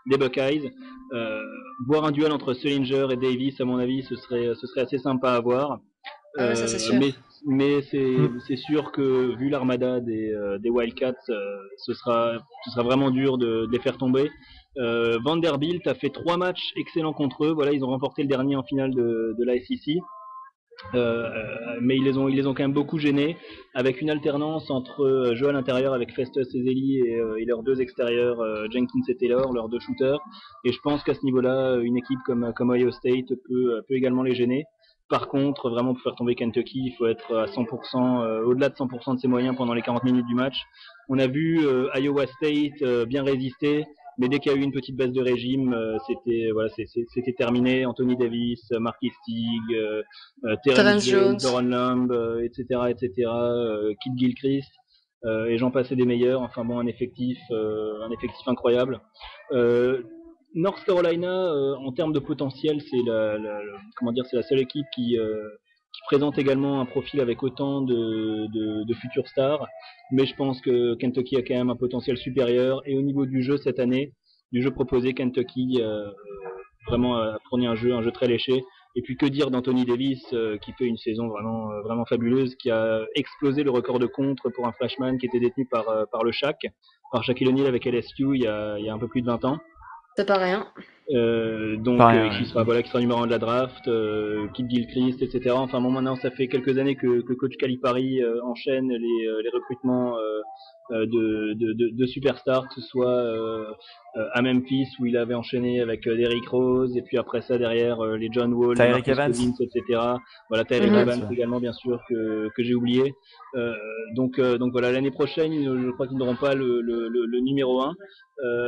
des Buckeyes. Voir un duel entre Sullinger et Davis, à mon avis, ce serait assez sympa à voir. Ah ouais, ça c'est sûr. Mais c'est sûr que vu l'armada des Wildcats, ce sera vraiment dur de les faire tomber. Vanderbilt a fait 3 matchs excellents contre eux. Voilà, ils ont remporté le dernier en finale de la SEC. Mais ils les ont quand même beaucoup gênés, avec une alternance entre jeu à l'intérieur avec Festus Ezeli et leurs deux extérieurs, Jenkins et Taylor, leurs deux shooters. Et je pense qu'à ce niveau-là, une équipe comme Ohio State peut également les gêner. Par contre, vraiment pour faire tomber Kentucky, il faut être à 100%, au-delà de 100% de ses moyens pendant les 40 minutes du match. On a vu Iowa State bien résister, mais dès qu'il y a eu une petite baisse de régime, c'était terminé. Anthony Davis, Marquis Stig, Terrence Jones, Doron Lamb, etc., Kid Gilchrist, et j'en passais des meilleurs. Enfin bon, un effectif incroyable. North Carolina, en termes de potentiel, c'est la seule équipe qui présente également un profil avec autant de futurs stars, mais je pense que Kentucky a quand même un potentiel supérieur, et au niveau du jeu cette année, du jeu proposé, Kentucky vraiment a fourni un jeu très léché. Et puis que dire d'Anthony Davis qui fait une saison vraiment fabuleuse, qui a explosé le record de contre pour un freshman qui était détenu par Shaquille O'Neal avec LSU il y a un peu plus de 20 ans. C'est pas rien. Qui sera numéro 1 de la draft, Kid Gilchrist, etc. Enfin bon, maintenant ça fait quelques années que coach Calipari enchaîne les recrutements de superstars, que ce soit à Memphis où il avait enchaîné avec Derrick Rose, et puis après ça derrière les John Wall, les Tyreek Marcus Evans. Cousins, etc. Voilà, Tyreek Evans également bien sûr que j'ai oublié. Donc voilà, l'année prochaine je crois qu'ils n'auront pas le numéro 1,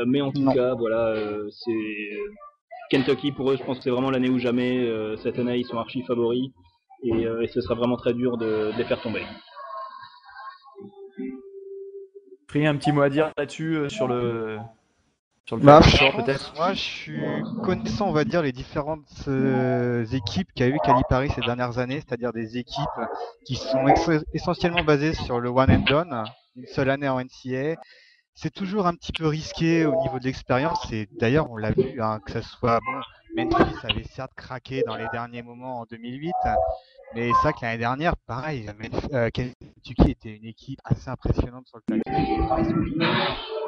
mais en tout cas voilà, c'est Kentucky pour eux, je pense que c'est vraiment l'année ou jamais. Cette année ils sont archi favoris, et ce sera vraiment très dur de les faire tomber. Free, un petit mot à dire là-dessus sur le je peut-être. pense, moi, je suis connaissant, on va dire, les différentes équipes qu'a eu Calipari ces dernières années, c'est-à-dire des équipes qui sont essentiellement basées sur le one and done, une seule année en NCAA. C'est toujours un petit peu risqué au niveau de l'expérience, et d'ailleurs on l'a vu, hein, que ce soit Memphis avait certes craqué dans les derniers moments en 2008, mais c'est vrai que l'année dernière, pareil, Kentucky était une équipe assez impressionnante sur le papier.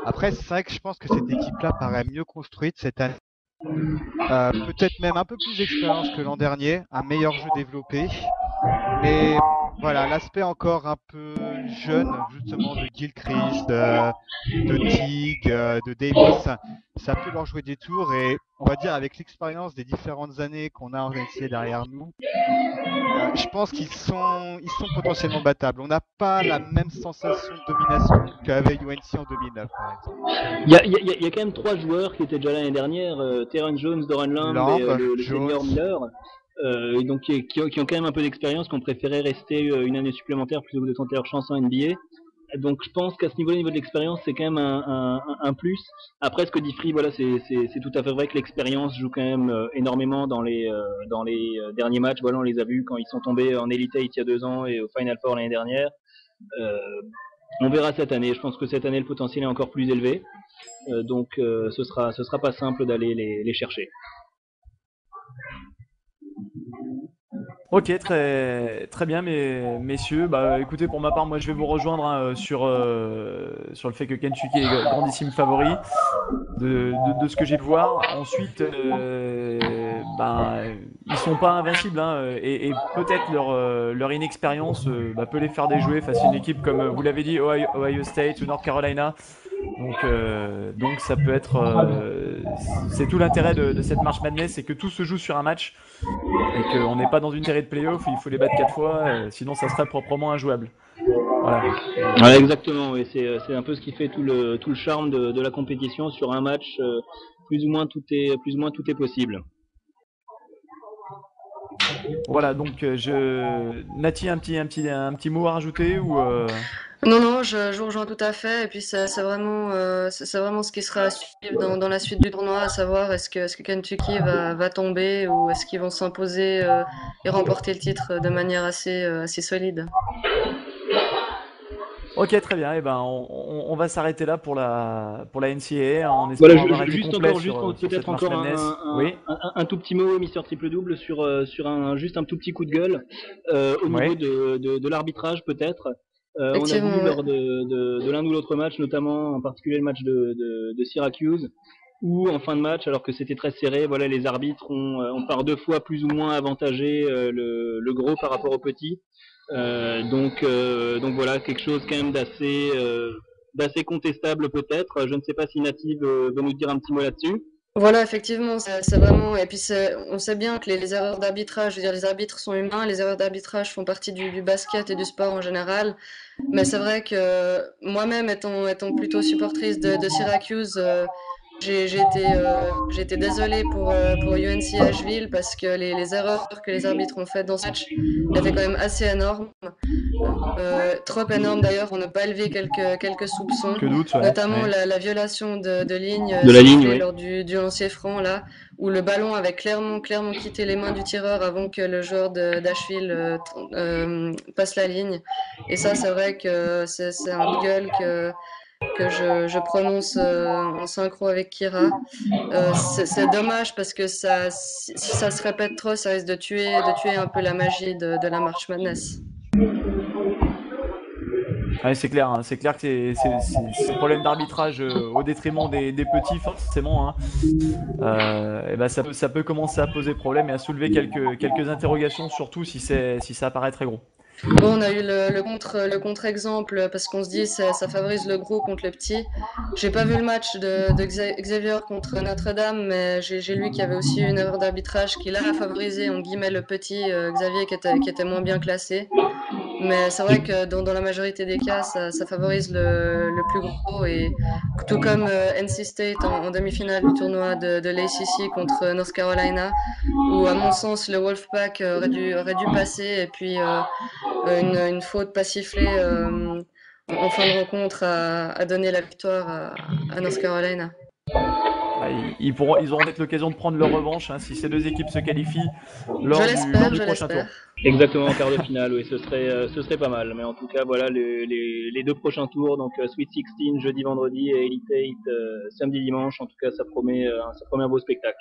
Après, c'est vrai que je pense que cette équipe-là paraît mieux construite cette année. Peut-être même un peu plus d'expérience que l'an dernier, un meilleur jeu développé. Mais voilà, l'aspect encore un peu jeune, justement, de Gilchrist, de Teague, de Davis, ça peut leur jouer des tours. Et on va dire, avec l'expérience des différentes années qu'on a en NCAA derrière nous, je pense qu'ils sont potentiellement battables. On n'a pas la même sensation de domination qu'avait UNC en 2009, par exemple. Il y a quand même 3 joueurs qui étaient déjà l'année dernière, Terrence Jones, Doran Lamb et le senior Miller, et donc qui ont quand même un peu d'expérience, qui ont préféré rester une année supplémentaire plutôt que de tenter leur chance en NBA. Donc je pense qu'à ce niveau de l'expérience, c'est quand même un plus. Après, ce que dit Free, voilà, c'est tout à fait vrai que l'expérience joue quand même énormément dans les derniers matchs. Voilà, on les a vus quand ils sont tombés en Elite 8 il y a 2 ans et au Final Four l'année dernière. On verra cette année. Je pense que cette année, le potentiel est encore plus élevé. Donc ce sera pas simple d'aller les chercher. Ok, très bien, messieurs. Bah, écoutez, pour ma part, moi, je vais vous rejoindre hein, sur le fait que Kentucky est grandissime favori de ce que j'ai pu voir. Ensuite, ils sont pas invincibles hein, et peut-être leur inexpérience peut les faire déjouer face à une équipe comme vous l'avez dit, Ohio State ou North Carolina. Donc ça peut être, c'est tout l'intérêt de cette March Madness, c'est que tout se joue sur un match et qu'on n'est pas dans une série de playoffs où il faut les battre 4 fois, sinon ça serait proprement injouable. Voilà. Ouais, exactement, et c'est un peu ce qui fait tout le charme de la compétition. Sur un match, plus ou moins tout est possible. Voilà, donc Nati, un petit mot à rajouter ou Non, je vous rejoins tout à fait. Et puis c'est vraiment ce qui sera à suivre dans la suite du tournoi, à savoir est-ce que Kentucky va tomber ou est-ce qu'ils vont s'imposer et remporter le titre de manière assez solide. Ok, très bien. Et ben, on va s'arrêter là pour la NCAA en espérant avoir été complet sur cette March Madness. Un tout petit mot, Mister Triple Double, sur juste un tout petit coup de gueule au niveau de l'arbitrage peut-être. On a vu lors de l'un ou l'autre match, notamment en particulier le match de Syracuse, où en fin de match, alors que c'était très serré, voilà, les arbitres ont par 2 fois plus ou moins avantagé le gros par rapport au petit. Donc voilà, quelque chose quand même d'assez contestable peut-être. Je ne sais pas si Nati veut nous dire un petit mot là-dessus. Voilà, effectivement, c'est vraiment. Et puis, on sait bien que les erreurs d'arbitrage, je veux dire, les arbitres sont humains, les erreurs d'arbitrage font partie du basket et du sport en général. Mais c'est vrai que moi-même, étant plutôt supportrice de Syracuse, j'ai été désolée pour UNC Asheville parce que les erreurs que les arbitres ont faites dans ce match étaient quand même assez énormes. Trop énorme d'ailleurs pour ne pas élever quelques soupçons, notamment la violation de ligne lors du lancer franc là, où le ballon avait clairement quitté les mains du tireur avant que le joueur d'Asheville passe la ligne. Et ça, c'est vrai que c'est un gueule que je prononce en synchro avec Kira. C'est dommage parce que si ça se répète trop, ça risque de tuer un peu la magie de la March Madness. Ouais, c'est clair, hein. C'est clair que c'est un problème d'arbitrage au détriment des petits, forcément, hein. Et ben ça peut commencer à poser problème et à soulever quelques interrogations, surtout si ça apparaît très gros. Bon, on a eu le contre-exemple parce qu'on se dit ça favorise le gros contre le petit. J'ai pas vu le match de Xavier contre Notre-Dame, mais j'ai lu qu'il y avait aussi une erreur d'arbitrage qui l'a favorisé, en guillemets, le petit Xavier qui était moins bien classé. Mais c'est vrai que dans la majorité des cas, ça favorise le plus gros. Et tout comme NC State en demi-finale du tournoi de l'ACC contre North Carolina, où à mon sens le Wolfpack aurait dû passer et puis une faute pas sifflée en fin de rencontre a donné la victoire à North Carolina. Ils auront peut-être l'occasion de prendre leur revanche, hein, si ces deux équipes se qualifient lors du Je prochain tour. l'espère. Exactement, en quart de finale, oui, ce serait pas mal. Mais en tout cas, voilà les deux prochains tours, donc Sweet 16 jeudi, vendredi et Elite 8 samedi, dimanche. En tout cas, ça promet un beau spectacle.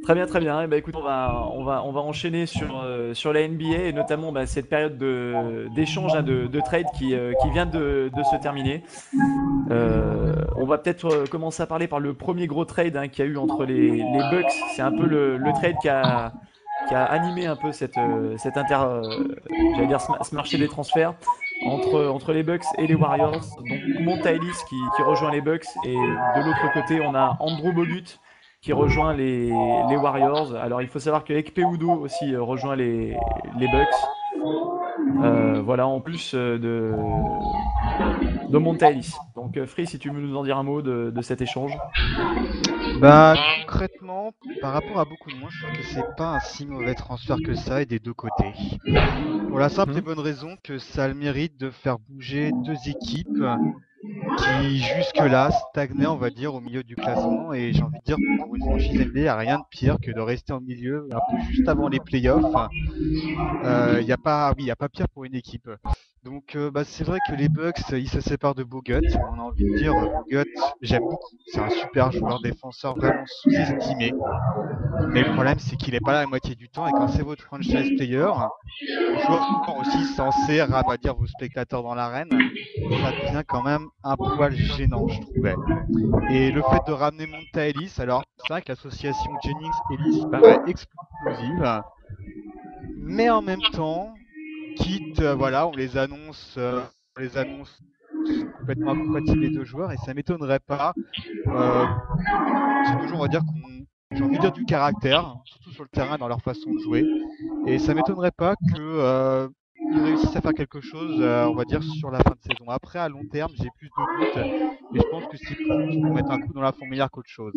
Très bien, très bien. Et ben, écoute, on va enchaîner sur la NBA et notamment cette période d'échange, hein, de trade qui vient de se terminer. On va peut-être commencer à parler par le premier gros trade, hein, qu'il y a eu entre les Bucks. C'est un peu le trade qui a animé un peu j'allais dire ce marché des transferts entre les Bucks et les Warriors. Donc Monta Ellis qui rejoint les Bucks et de l'autre côté on a Andrew Bogut qui rejoint les Warriors. Alors il faut savoir que Ekpe Udoh aussi rejoint les Bucks. Voilà, en plus de Monta Ellis. Donc Free, si tu veux nous en dire un mot de cet échange. Bah concrètement, par rapport à beaucoup de monde, je trouve que c'est pas un si mauvais transfert que ça et des deux côtés. Pour la simple et bonne raison que ça a le mérite de faire bouger deux équipes qui jusque-là stagnaient, on va dire, au milieu du classement. Et j'ai envie de dire, pour une franchise NBA, il n'y a rien de pire que de rester au milieu, un peu juste avant les playoffs. Il n'y a pas pire pour une équipe. Donc c'est vrai que les Bucks, ils se séparent de Bogut. On a envie de dire, Bogut, j'aime beaucoup. C'est un super joueur défenseur vraiment sous-estimé. Mais le problème, c'est qu'il n'est pas là la moitié du temps. Et quand c'est votre franchise player, joueur aussi censé rabattre vos spectateurs dans l'arène, ça devient quand même un poil gênant, je trouvais. Et le fait de ramener Monta Ellis, alors c'est vrai que l'association Jennings-Ellis paraît explosive, mais en même temps, quitte, voilà, on les annonce complètement incompatibles les deux joueurs, et ça m'étonnerait pas. C'est toujours, on va dire, j'ai envie de dire du caractère, surtout sur le terrain dans leur façon de jouer, et ça m'étonnerait pas que ils réussissent à faire quelque chose, on va dire, sur la fin de saison. Après, à long terme, j'ai plus de doutes, mais je pense que c'est plus pour mettre un coup dans la fourmilière qu'autre chose.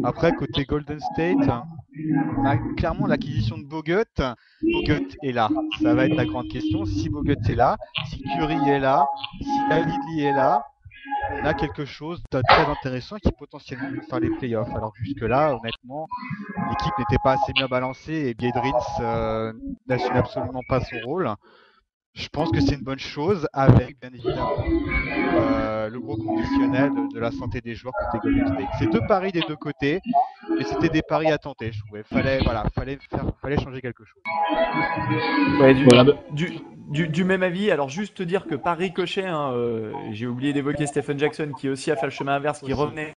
Après, côté Golden State, clairement, l'acquisition de Bogut est là. Ça va être la grande question. Si Bogut est là, si Curry est là, si Lively est là, on a quelque chose de très intéressant qui potentiellement peut faire les playoffs. Alors jusque-là, honnêtement, l'équipe n'était pas assez bien balancée et Biedrins n'assume absolument pas son rôle. Je pense que c'est une bonne chose avec, bien évidemment, le gros conditionnel de la santé des joueurs côté Golden State. C'est deux paris des deux côtés, mais c'était des paris à tenter, je trouvais. Fallait changer quelque chose. Ouais, du même avis. Alors juste te dire que par ricochet, hein, j'ai oublié d'évoquer Stephen Jackson qui aussi a fait le chemin inverse, qui revenait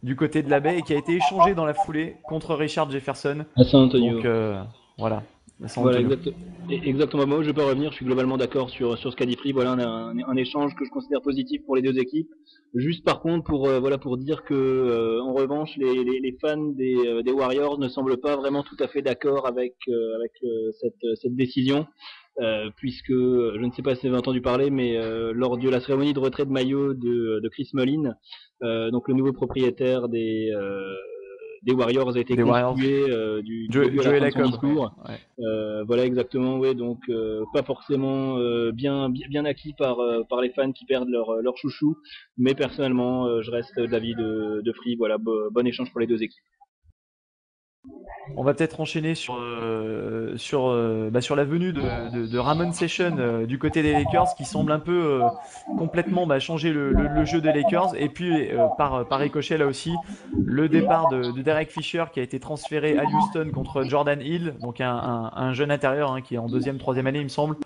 du côté de la baie et qui a été échangé dans la foulée contre Richard Jefferson. À San Antonio. Donc voilà. Voilà, exactement. Moi, je vais pas revenir. Je suis globalement d'accord sur ce qu'a dit Free. Voilà, un échange que je considère positif pour les deux équipes. Juste par contre, pour dire que en revanche, les fans des Warriors ne semblent pas vraiment tout à fait d'accord avec cette décision. Puisque je ne sais pas si vous avez entendu parler, mais lors de la cérémonie de retrait de maillot de Chris Mullin, donc le nouveau propriétaire des Warriors a été conspué du début à la fin de son discours. Ouais. Voilà, exactement, ouais, donc pas forcément bien acquis par les fans qui perdent leur chouchou, mais personnellement je reste d'avis de Free. Voilà, bon échange pour les deux équipes. On va peut-être enchaîner sur la venue de Ramon Session du côté des Lakers qui semble un peu complètement changer le jeu des Lakers. Et puis par ricochet là aussi, le départ de Derek Fisher qui a été transféré à Houston contre Jordan Hill, donc un jeune intérieur qui est en deuxième, troisième année il me semble.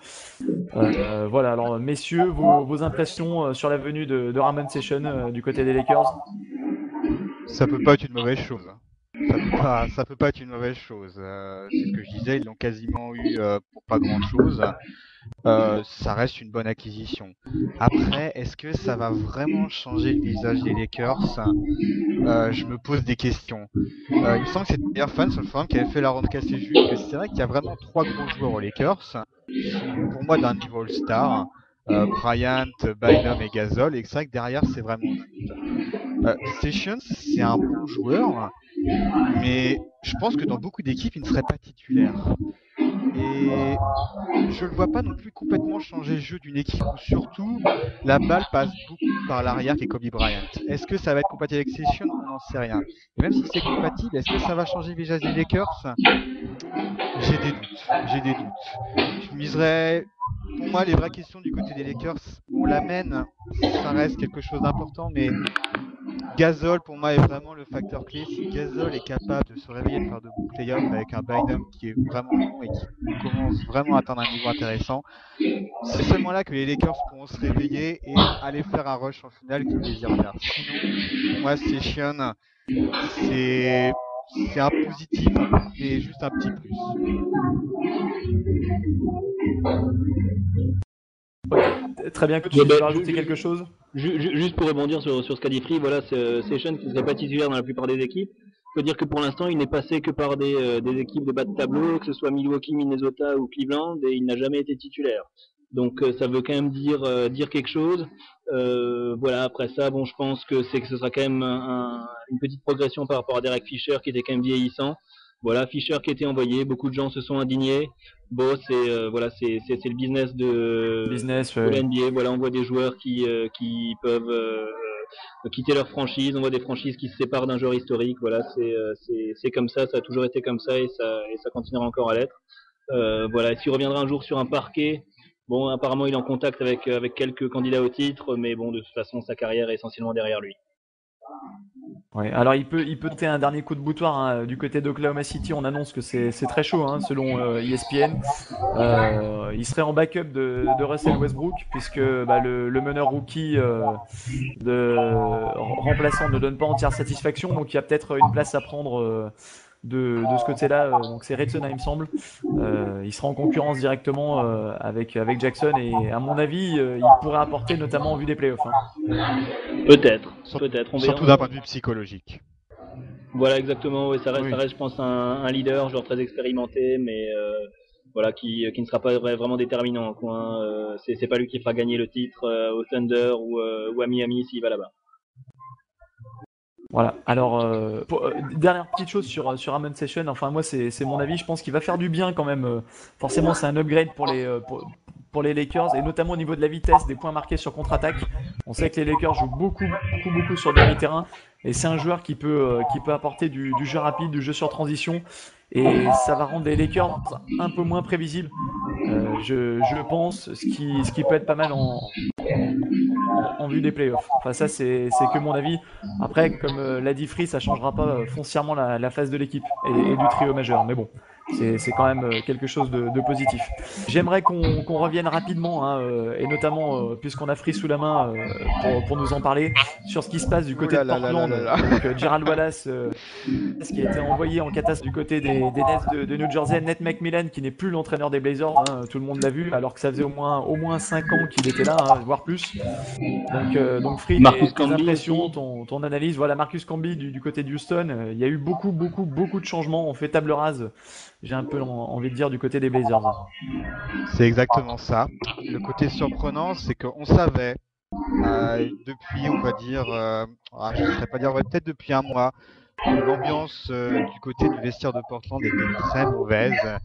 Voilà, alors messieurs, vos impressions sur la venue de Ramon Session du côté des Lakers? Ça peut pas être une mauvaise chose. Ça peut pas être une mauvaise chose. C'est ce que je disais, ils l'ont quasiment eu pour pas grand-chose. Ça reste une bonne acquisition. Après, est-ce que ça va vraiment changer le visage des Lakers? Je me pose des questions. Il me semble que c'était d'ailleurs Fan sur le forum qui avait fait la roundcast et juste que c'est vrai qu'il y a vraiment 3 gros joueurs aux Lakers qui sont pour moi d'un niveau All-Star. Bryant, Bynum et Gasol, et c'est vrai que derrière c'est vraiment juste. Sessions, c'est un bon joueur, mais je pense que dans beaucoup d'équipes, il ne serait pas titulaire. Et je ne le vois pas non plus complètement changer le jeu d'une équipe où surtout la balle passe beaucoup par l'arrière qui est Kobe Bryant. Est-ce que ça va être compatible avec Sessions? On n'en sait rien. Et même si c'est compatible, est-ce que ça va changer le visage des Lakers? J'ai des doutes. J'ai des doutes. Je miserais. Pour moi, les vraies questions du côté des Lakers, on l'amène, ça reste quelque chose d'important, mais Gasol, pour moi, est vraiment le facteur clé. Si Gasol est capable de se réveiller et de faire de bons playoffs avec un Bynum qui est vraiment bon et qui commence vraiment à atteindre un niveau intéressant, c'est seulement là que les Lakers pourront se réveiller et aller faire un rush en finale qu'ils désirent faire. Sinon, pour moi, Session, c'est un positif, mais juste un petit plus. Ok, très bien, que tu veux rajouter quelque chose? Juste pour rebondir sur ce qu'a dit Free, voilà, Session qui ne serait pas titulaire dans la plupart des équipes. Je peux dire que pour l'instant, il n'est passé que par des équipes de bas de tableau, que ce soit Milwaukee, Minnesota ou Cleveland, et il n'a jamais été titulaire. Donc ça veut quand même dire quelque chose. Voilà, après ça, bon, je pense que ce sera quand même une petite progression par rapport à Derek Fisher qui était quand même vieillissant. Voilà, Fisher qui était envoyé, beaucoup de gens se sont indignés. Bon, c'est voilà, c'est le business de la NBA. Voilà, on voit des joueurs qui peuvent quitter leur franchise, on voit des franchises qui se séparent d'un joueur historique. Voilà, c'est comme ça a toujours été comme ça et ça continuera encore à l'être. Voilà, s'il reviendra un jour sur un parquet, bon, apparemment il est en contact avec quelques candidats au titre, mais bon, de toute façon, sa carrière est essentiellement derrière lui. Ouais, alors il peut tenter un dernier coup de boutoir du côté d'Oklahoma City. On annonce que c'est très chaud selon ESPN. Il serait en backup de Russell Westbrook puisque le meneur rookie remplaçant ne donne pas entière satisfaction. Donc il y a peut-être une place à prendre de ce côté-là. Donc c'est Redson, il me semble. Il sera en concurrence directement avec Jackson et à mon avis, il pourrait apporter notamment en vue des playoffs. Peut-être. Surtout d'un point de vue psychologique. Voilà, exactement. Ouais, ça reste, je pense, un leader, genre très expérimenté, mais voilà, qui ne sera pas vraiment déterminant. C'est pas lui qui fera gagner le titre au Thunder ou à Miami s'il va là-bas. Voilà, alors dernière petite chose sur Ramon Session, enfin moi c'est mon avis, je pense qu'il va faire du bien quand même, forcément c'est un upgrade pour les Lakers et notamment au niveau de la vitesse, des points marqués sur contre-attaque. On sait que les Lakers jouent beaucoup sur le demi-terrain et c'est un joueur qui peut apporter du jeu rapide, du jeu sur transition et ça va rendre les Lakers un peu moins prévisibles, je pense, ce qui peut être pas mal en vue des playoffs. Enfin ça c'est que mon avis. Après comme l'a dit Free, ça changera pas foncièrement la phase de l'équipe et du trio majeur. Mais bon, c'est quand même quelque chose de positif. J'aimerais qu'on revienne rapidement et notamment puisqu'on a Free sous la main pour nous en parler sur ce qui se passe du côté de Portland. Donc Gerald Wallace qui a été envoyé en catastrophe du côté des Nets de New Jersey, Nate McMillan qui n'est plus l'entraîneur des Blazers, tout le monde l'a vu, alors que ça faisait au moins 5 ans qu'il était là, voire plus. Donc Free, tes impressions, ton analyse, voilà Marcus Camby du côté de Houston, il y a eu beaucoup de changements, on fait table rase, j'ai un peu envie de dire du côté des Blazers. C'est exactement ça. Le côté surprenant, c'est qu'on savait depuis, on va dire, je ne saurais pas dire, peut-être depuis un mois, l'ambiance du côté du vestiaire de Portland était très mauvaise,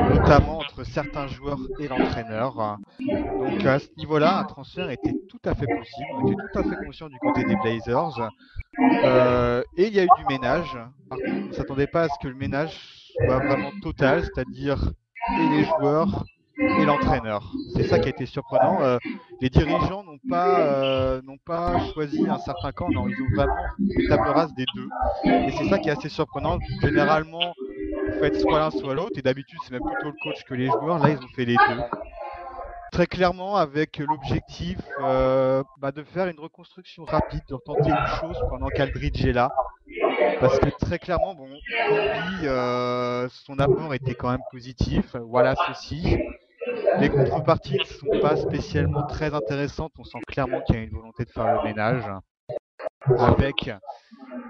notamment entre certains joueurs et l'entraîneur. Donc à ce niveau-là, un transfert était tout à fait possible. On était tout à fait conscient du côté des Blazers. Et il y a eu du ménage. Par contre, on ne s'attendait pas à ce que le ménage soit vraiment total, c'est-à-dire et les joueurs et l'entraîneur. C'est ça qui a été surprenant. Les dirigeants n'ont pas choisi un certain camp, non, ils ont vraiment fait table rase des deux. Et c'est ça qui est assez surprenant. Généralement, vous faites soit l'un soit l'autre, et d'habitude c'est même plutôt le coach que les joueurs. Là, ils ont fait les deux. Très clairement avec l'objectif de faire une reconstruction rapide, de retenter une chose pendant qu'Aldridge est là. Parce que très clairement, bon, Camby, son apport était quand même positif. Voilà ceci. Les contreparties ne sont pas spécialement très intéressantes. On sent clairement qu'il y a une volonté de faire le ménage. Avec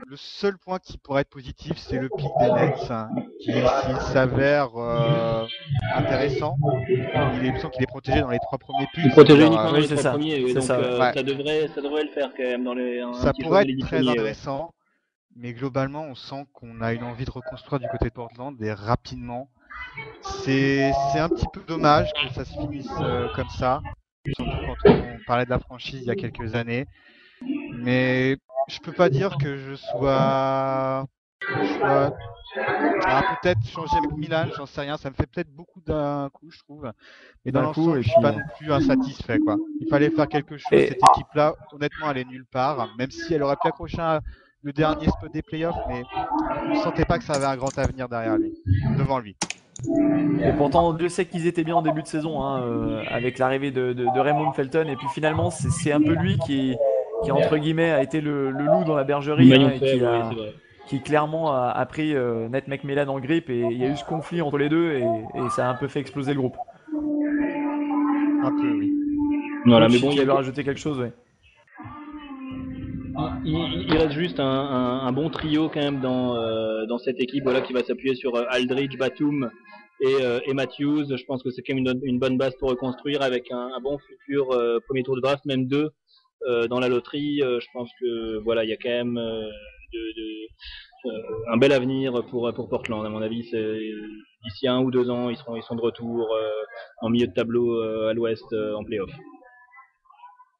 le seul point qui pourrait être positif, c'est le pic des Nets, qui s'il s'avère intéressant. Il me semble qu'il est protégé dans les 3 premiers pics. Il est protégé uniquement dans oui, les c'est 3 ça. premiers, C'est donc ça, ouais. ça devrait le faire quand même dans les. Ça pourrait être très intéressant, mais globalement, on sent qu'on a une envie de reconstruire du côté de Portland et rapidement. C'est un petit peu dommage que ça se finisse comme ça, surtout quand on parlait de la franchise il y a quelques années. Mais je peux pas dire que je sois peut-être changer avec Milan, j'en sais rien, ça me fait peut-être beaucoup d'un coup, je trouve. Mais dans l'ensemble, je suis pas non plus insatisfait, quoi. Il fallait faire quelque chose. Cette équipe-là, honnêtement, elle est nulle part, même si elle aurait pu accrocher le dernier spot des playoffs, mais on ne sentait pas que ça avait un grand avenir devant lui. Et pourtant, Dieu sait qu'ils étaient bien en début de saison, avec l'arrivée de Raymond Felton. Et puis finalement, c'est un peu lui qui entre guillemets, a été le loup dans la bergerie, et qui clairement a pris Nate McMillan en grippe. Et il y a eu ce conflit entre les deux, et ça a un peu fait exploser le groupe. Un peu, oui. Voilà, donc, mais bon, il y avait rajouté quelque chose, ouais. Il reste juste un bon trio quand même dans cette équipe, voilà, qui va s'appuyer sur Aldridge, Batum et Matthews. Je pense que c'est quand même une bonne base pour reconstruire avec un bon futur premier tour de draft, même 2 dans la loterie. Je pense que voilà, il y a quand même un bel avenir pour Portland. À mon avis, d'ici 1 ou 2 ans, ils sont de retour en milieu de tableau à l'Ouest en playoff.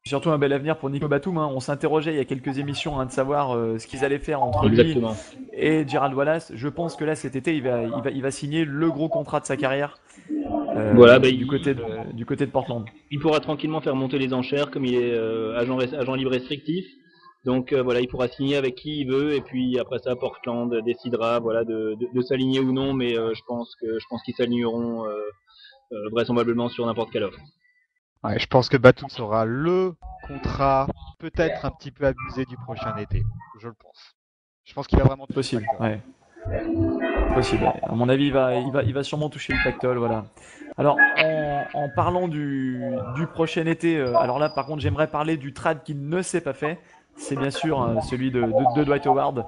Surtout un bel avenir pour Nico Batum. On s'interrogeait il y a quelques émissions de savoir ce qu'ils allaient faire entre lui et Gerald Wallace. Je pense que là, cet été, il va signer le gros contrat de sa carrière du côté de Portland. Il pourra tranquillement faire monter les enchères comme il est agent libre restrictif. Donc voilà, il pourra signer avec qui il veut, et puis après ça, Portland décidera de s'aligner ou non, mais je pense qu'ils s'aligneront vraisemblablement sur n'importe quelle offre. Ouais, je pense que Batum sera le contrat peut-être un petit peu abusé du prochain été. Je le pense. Je pense qu'il va vraiment toucher possible. Ouais. Possible. À mon avis, il va sûrement toucher le pactole, voilà. Alors, en parlant du prochain été, alors là, par contre, j'aimerais parler du trade qui ne s'est pas fait. C'est bien sûr celui de Dwight Howard.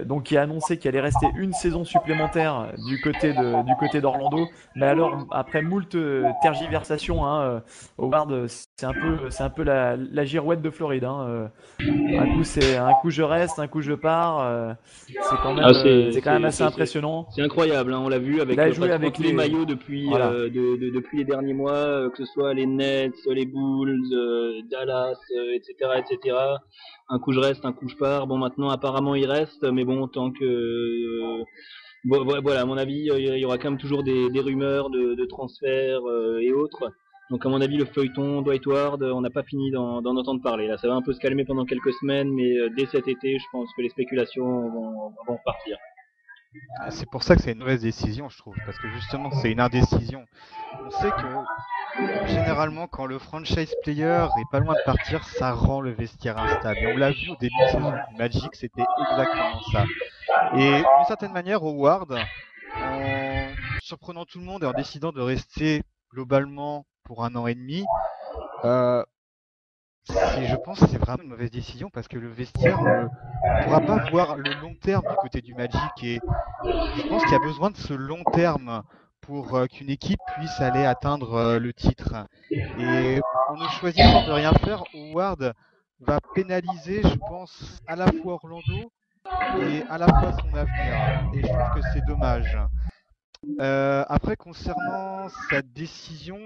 Donc qui a annoncé qu'il allait rester une saison supplémentaire du côté d'Orlando, mais alors après moult tergiversations, Howard c'est un peu la girouette de Floride, un coup je reste, un coup je pars, c'est quand même assez impressionnant. C'est incroyable, on l'a vu avec les maillots depuis depuis les derniers mois, que ce soit les Nets, les Bulls, Dallas, etc. Un coup je reste, un coup je pars. Bon, maintenant apparemment il reste, mais bon, tant que voilà, à mon avis, il y aura quand même toujours des rumeurs de transferts et autres. Donc à mon avis, le feuilleton Dwight Howard, on n'a pas fini d'en entendre parler. Là, ça va un peu se calmer pendant quelques semaines, mais dès cet été, je pense que les spéculations vont repartir. C'est pour ça que c'est une mauvaise décision, je trouve, parce que justement, c'est une indécision. On sait que généralement, quand le franchise player est pas loin de partir, ça rend le vestiaire instable. Et on l'a vu au début de saison du Magic, c'était exactement ça. Et d'une certaine manière, Howard, en surprenant tout le monde et en décidant de rester globalement pour 1 an et demi, je pense que c'est vraiment une mauvaise décision parce que le vestiaire ne pourra pas voir le long terme du côté du Magic, et je pense qu'il y a besoin de ce long terme pour qu'une équipe puisse aller atteindre le titre. Et en ne choisissant de rien faire, Howard va pénaliser, je pense, à la fois Orlando et à la fois son avenir. Et je trouve que c'est dommage. Après, concernant sa décision,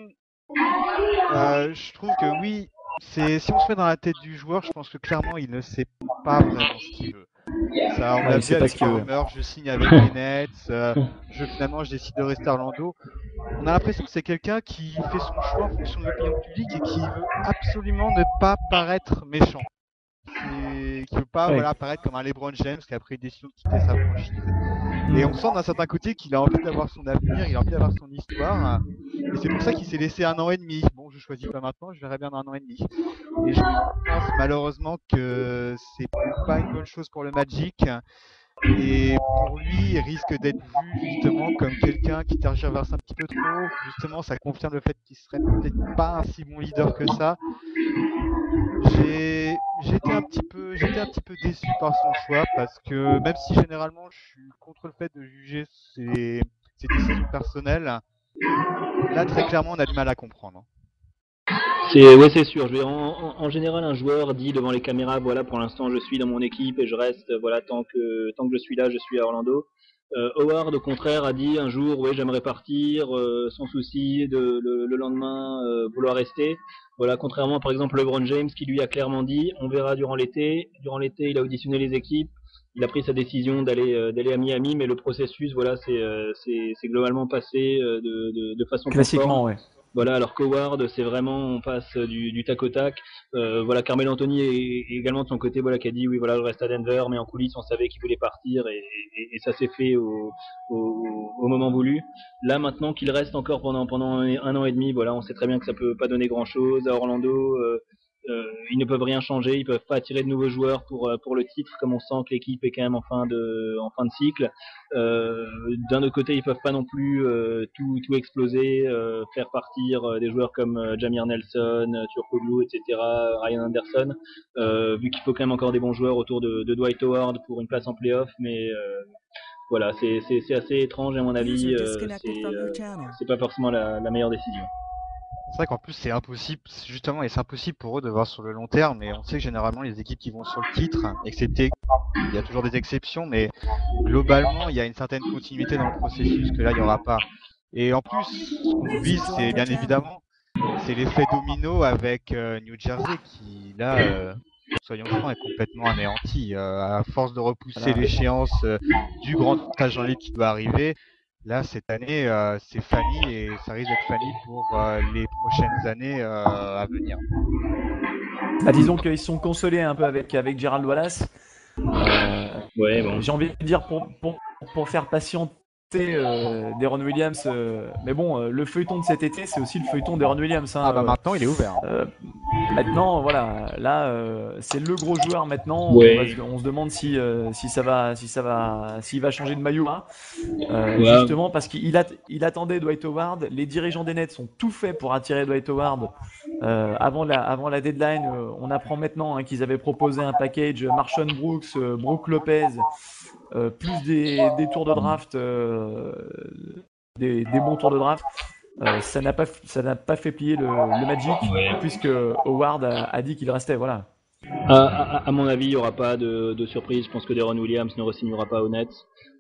je trouve que oui, si on se met dans la tête du joueur, je pense que clairement il ne sait pas vraiment ce qu'il veut. Ça, on Ouais, l'a il vu sait pas avec ce qu'il veut. Farmer, je signe avec les Nets, finalement je décide de rester à Orlando. On a l'impression que c'est quelqu'un qui fait son choix en fonction de l'opinion publique et qui veut absolument ne pas paraître méchant. Qui veut pas Ouais. paraître comme un LeBron James qui a pris une décision de quitter sa franchise. Et on sent d'un certain côté qu'il a envie d'avoir son avenir, il a envie d'avoir son histoire. Et c'est pour ça qu'il s'est laissé 1 an et demi. Bon, je choisis pas maintenant, je verrai bien dans 1 an et demi. Et je pense malheureusement que c'est pas une bonne chose pour le Magic. Et pour lui, il risque d'être vu justement comme quelqu'un qui tergiverse un petit peu trop. Justement, ça confirme le fait qu'il serait peut-être pas un si bon leader que ça. J'étais un petit peu déçu par son choix parce que même si généralement je suis contre le fait de juger ses décisions personnelles, là très clairement on a du mal à comprendre. C'est sûr. En général, un joueur dit devant les caméras, voilà, pour l'instant, je suis dans mon équipe et je reste, voilà, tant que je suis là, je suis à Orlando. Howard, au contraire, a dit un jour, oui, j'aimerais partir, sans souci, le lendemain, vouloir rester. Voilà, contrairement, par exemple, LeBron James, qui lui a clairement dit, on verra durant l'été. Durant l'été, il a auditionné les équipes. Il a pris sa décision d'aller à Miami, mais le processus, voilà, c'est globalement passé de façon Classiquement, conforme. ouais. Voilà, alors qu'Howard, c'est vraiment, on passe du tac au tac. Voilà, Carmelo Anthony est également de son côté, voilà, qui a dit, oui, voilà, je reste à Denver, mais en coulisses, on savait qu'il voulait partir et ça s'est fait au moment voulu. Là, maintenant qu'il reste encore pendant 1 an et demi, voilà, on sait très bien que ça peut pas donner grand chose à Orlando. Ils ne peuvent rien changer, ils peuvent pas attirer de nouveaux joueurs pour le titre, comme on sent que l'équipe est quand même en fin de cycle. D'un autre côté, ils peuvent pas non plus tout exploser, faire partir des joueurs comme Jameer Nelson, Turkoglu, etc., Ryan Anderson, vu qu'il faut quand même encore des bons joueurs autour de Dwight Howard pour une place en playoff, mais voilà, c'est assez étrange à mon avis, User disconnected from your channel. c'est pas forcément la meilleure décision. C'est vrai qu'en plus c'est impossible, justement, et c'est impossible pour eux de voir sur le long terme, et on sait que généralement les équipes qui vont sur le titre, excepté, il y a toujours des exceptions, mais globalement il y a une certaine continuité dans le processus que là il n'y aura pas. Et en plus, ce qu'on oublie, c'est bien évidemment, c'est l'effet domino avec New Jersey qui là, soyons francs, est complètement anéanti. À force de repousser Voilà. l'échéance du grand tirage en ligue qui doit arriver, là cette année c'est Fanny et ça risque d'être Fanny pour les prochaines années à venir. Bah, disons qu'ils se sont consolés un peu avec Gerald Wallace. Ouais, bon. J'ai envie de dire pour faire patienter Deron Williams. Mais bon, le feuilleton de cet été, c'est aussi le feuilleton d'Deron Williams. Hein, Ah bah maintenant il est ouvert. Maintenant, voilà, là, c'est le gros joueur maintenant. Ouais. On se demande s'il va changer de maillot. Hein. Ouais. Justement parce il attendait Dwight Howard. Les dirigeants des Nets ont tout fait pour attirer Dwight Howard avant la deadline. On apprend maintenant hein, qu'ils avaient proposé un package Marshawn Brooks, Brook Lopez, plus des tours de draft, des bons tours de draft. Ça n'a pas fait plier le Magic, Ouais. puisque Howard a dit qu'il restait. Voilà. À mon avis, il n'y aura pas de surprise. Je pense que Deron Williams ne re-signera pas aux Nets.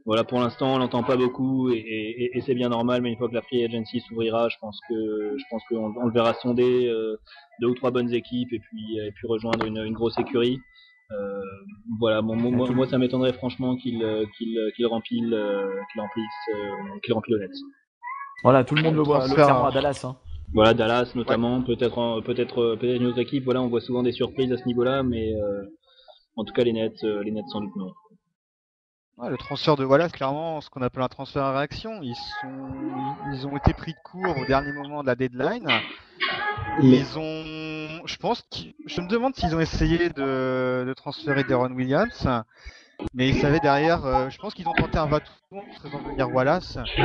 Voilà, pour l'instant, on l'entend pas beaucoup et c'est bien normal. Mais une fois que la free agency s'ouvrira, je pense qu'on le verra sonder 2 ou 3 bonnes équipes et puis rejoindre une grosse écurie. Voilà, moi ça m'étonnerait franchement qu'il remplisse aux Nets. Voilà, tout le monde le voit Transfert. clairement à Dallas. Hein. Voilà, Dallas notamment, peut-être une autre équipe. Voilà, on voit souvent des surprises à ce niveau-là, mais en tout cas les Nets sans doute non. Ouais, le transfert de Wallace, clairement, ce qu'on appelle un transfert à réaction. Ils ont été pris de court au dernier moment de la deadline. Je me demande s'ils ont essayé de transférer Deron Williams, mais ils savaient derrière. Je pense qu'ils ont tenté un va-tout-en faisant venir Wallace, qui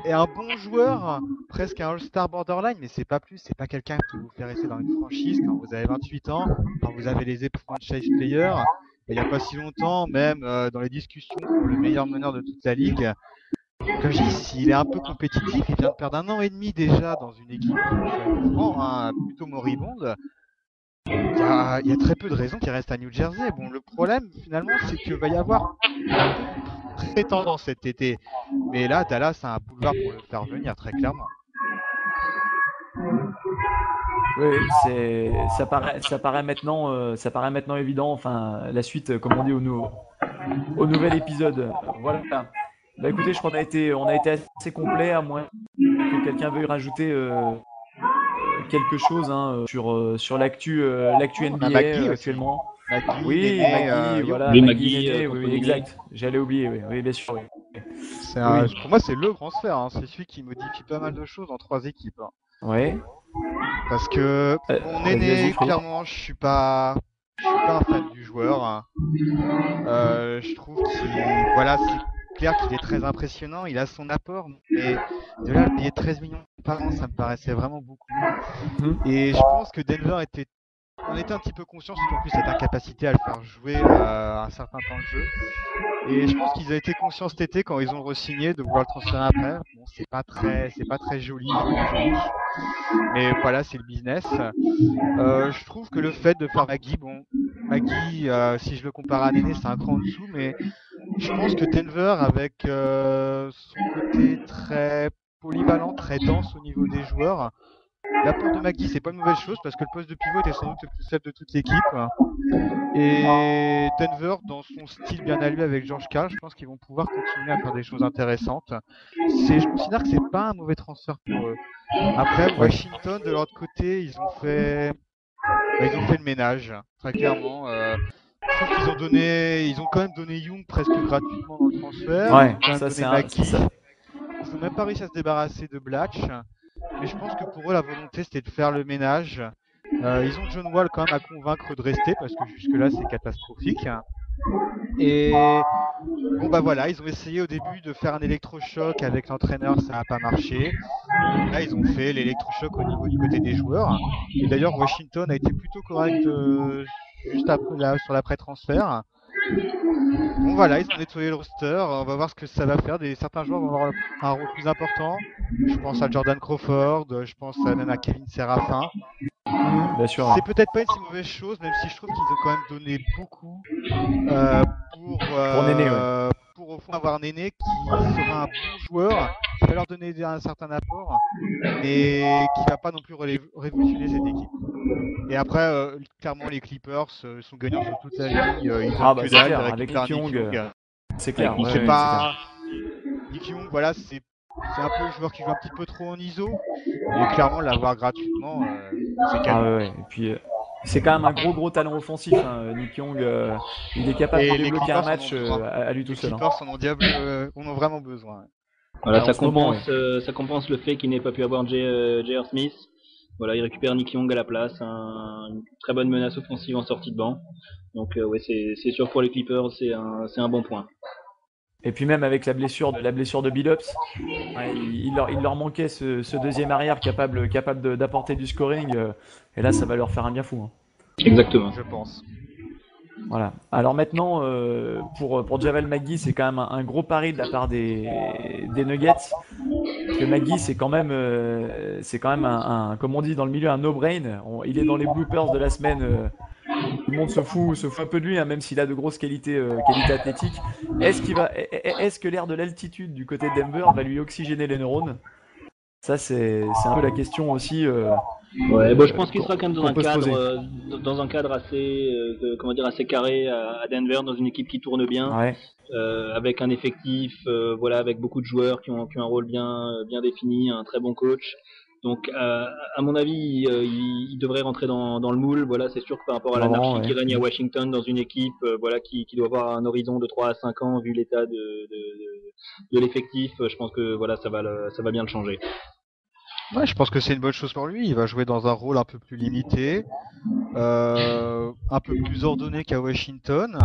est un bon joueur, presque un All-Star borderline, mais c'est pas plus. C'est pas quelqu'un qui vous fait rester dans une franchise quand vous avez 28 ans, quand vous avez les franchise players. Il n'y a pas si longtemps, même dans les discussions pour le meilleur meneur de toute la ligue, comme je dis, s'il est un peu compétitif, il vient de perdre 1 an et demi déjà dans une équipe plutôt moribonde. il y a très peu de raisons qu'il reste à New Jersey. Bon, le problème, finalement, c'est qu'il va y avoir beaucoup de prétendants cet été. Mais là, Dallas a un boulevard pour le faire venir, très clairement. Oui, ça paraît maintenant évident. Enfin, la suite, comme on dit au nouvel épisode. Voilà. Bah écoutez, je crois on a été assez complet, à moins que quelqu'un veuille rajouter quelque chose hein, sur l'actu On a NBA McGee aussi. actuellement. Maggie, Oui, Néné, Maggie, Young. voilà, Oui, Maggie, Maggie, Néné, oui, contre oui, Néné. exact. J'allais oublier, oui, oui, bien sûr. Oui. Oui. Pour moi, c'est le transfert. Hein. C'est celui qui modifie pas mal de choses en 3 équipes. Hein. Ouais. Parce que, bon, Vas-y, Néné, Frédéric. clairement, je suis pas un fan du joueur. Hein. Je trouve voilà, c'est clair qu'il est très impressionnant. Il a son apport, mais de là à le payer 13 millions par an, ça me paraissait vraiment beaucoup. Et je pense que Denver on était un petit peu conscient, surtout en plus cette incapacité à le faire jouer un certain temps de jeu. Et je pense qu'ils ont été conscients cet été quand ils ont re-signé de vouloir le transférer après. Bon, c'est pas très joli, mais voilà, c'est le business. Je trouve que le fait de faire Maggie, si je le compare à Néné, c'est un cran en dessous, mais je pense que Denver, avec son côté très polyvalent, très dense au niveau des joueurs, l'apport de Maggie, c'est pas une mauvaise chose parce que le poste de pivot était sans doute le plus faible de toute l'équipe. Et Denver, dans son style bien à lui avec George Karl, je pense qu'ils vont pouvoir continuer à faire des choses intéressantes. Je considère que c'est pas un mauvais transfert pour eux. Après, Washington, de l'autre côté, ils ont fait le ménage, très clairement. Je trouve ils ont quand même donné Young presque gratuitement dans le transfert. Ouais, ils ont quand même ça, donné Mackie. Ils n'ont même pas réussi à se débarrasser de Blatch. Mais je pense que pour eux, la volonté, c'était de faire le ménage. Ils ont John Wall quand même à convaincre de rester parce que jusque-là, c'est catastrophique. Et bon, bah voilà, ils ont essayé au début de faire un électrochoc avec l'entraîneur, ça n'a pas marché. Là, ils ont fait l'électrochoc au niveau du côté des joueurs. Et d'ailleurs, Washington a été plutôt correct juste après, là, sur l'après-transfert. Bon voilà, ils ont nettoyé le roster, on va voir ce que ça va faire. Certains joueurs vont avoir un rôle plus important. Je pense à Jordan Crawford, je pense même à Kevin Serafin. Bien sûr. C'est peut-être pas une si mauvaise chose, même si je trouve qu'ils ont quand même donné beaucoup pour Néné, ouais. pour au fond avoir Néné qui sera un bon joueur, qui va leur donner un certain apport, mais qui va pas non plus révolutionner cette équipe. Et après, clairement, les Clippers sont gagnants sur toute la ligne. Ils ont que dalle, ils récupèrent Nick Young. C'est clair. On sait pas. Nick Young, voilà, c'est un peu le joueur qui joue un petit peu trop en ISO. Et clairement, l'avoir gratuitement, c'est cadeau. Ah ouais. Et puis, c'est quand même un gros talent offensif. Hein. Nick Young, il est capable de débloquer un match à lui tout seul. Les Clippers en ont vraiment besoin. Voilà, ça compense le fait qu'il n'ait pas pu avoir J.R. Smith. Voilà, il récupère Nick Young à la place, une très bonne menace offensive en sortie de banc. Donc ouais, c'est sûr pour les Clippers, c'est un bon point. Et puis même avec la blessure de Billups, il leur manquait ce deuxième arrière capable d'apporter du scoring. Et là, ça va leur faire un bien fou. Hein. Exactement. Je pense. Voilà. Alors maintenant, pour Javel McGee, c'est quand même un gros pari de la part des Nuggets. Parce que McGee, c'est quand même un, comme on dit dans le milieu, un no-brain. Il est dans les bloopers de la semaine. Tout le monde se fout un peu de lui, hein, même s'il a de grosses qualités athlétiques. Est-ce que l'air de l'altitude du côté de Denver va lui oxygéner les neurones? Ça, c'est un peu la question aussi. Ouais, bon, je pense qu'il sera quand même dans un cadre assez, assez carré à Denver, dans une équipe qui tourne bien, ouais. Avec un effectif, voilà, avec beaucoup de joueurs qui ont un rôle bien défini, un très bon coach. Donc, à mon avis, il devrait rentrer dans le moule. Voilà, c'est sûr que par rapport à l'anarchie qui règne à Washington, dans une équipe, voilà, qui doit avoir un horizon de 3 à 5 ans vu l'état de l'effectif, je pense que voilà, ça va bien le changer. Ouais, je pense que c'est une bonne chose pour lui. Il va jouer dans un rôle un peu plus limité, un peu plus ordonné qu'à Washington.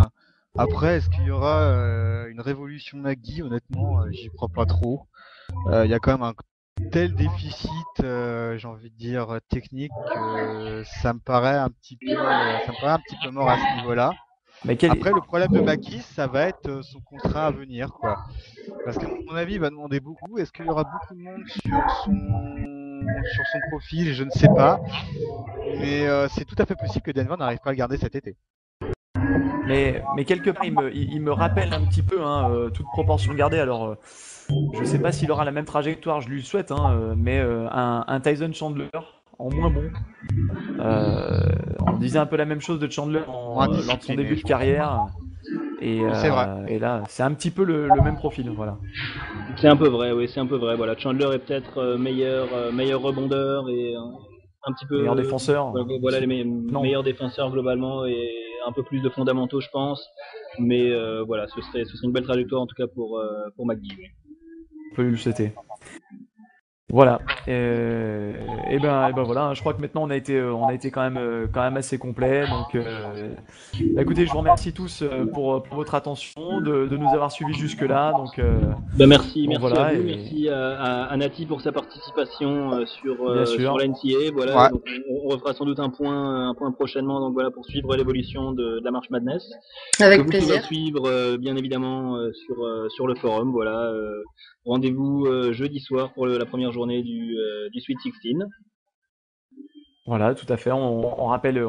Après, est-ce qu'il y aura une révolution McGee? Honnêtement, j'y crois pas trop. Il y a quand même un tel déficit, j'ai envie de dire technique, que ça me paraît un petit peu mort à ce niveau-là. Après, le problème de McGee, ça va être son contrat à venir, quoi. Parce qu'à mon avis, il va demander beaucoup. Est-ce qu'il y aura beaucoup de monde sur sur son profil, je ne sais pas. Mais c'est tout à fait possible que Denver n'arrive pas à le garder cet été. Mais quelque part, il me rappelle un petit peu, hein, toute proportion gardée. Alors, je sais pas s'il aura la même trajectoire, je lui le souhaite, hein, mais un Tyson Chandler en moins bon. On disait un peu la même chose de Chandler lors de son début de carrière. Et, C'est vrai. Et là, c'est un petit peu le même profil, voilà. C'est un peu vrai, oui, c'est un peu vrai. Voilà, Chandler est peut-être meilleur rebondeur et un petit peu Meilleur défenseur. Voilà, les Non. meilleurs défenseurs globalement et un peu plus de fondamentaux, je pense. Mais voilà, ce serait une belle trajectoire en tout cas pour McGee. Oui. On peut lui le souhaiter. Voilà. Et ben voilà. Je crois que maintenant on a été quand même assez complet. Donc, bah, écoutez, je vous remercie tous pour votre attention, de nous avoir suivis jusque là. Donc, merci voilà, à vous, et... merci à Nati pour sa participation sur l'NCA. Voilà, Ouais. donc on refera sans doute un point prochainement. Donc voilà, pour suivre l'évolution de la March Madness. Avec que vous plaisir. pourrez suivre bien évidemment sur le forum. Voilà, rendez-vous jeudi soir pour la première journée du Sweet 16. Voilà, tout à fait. On rappelle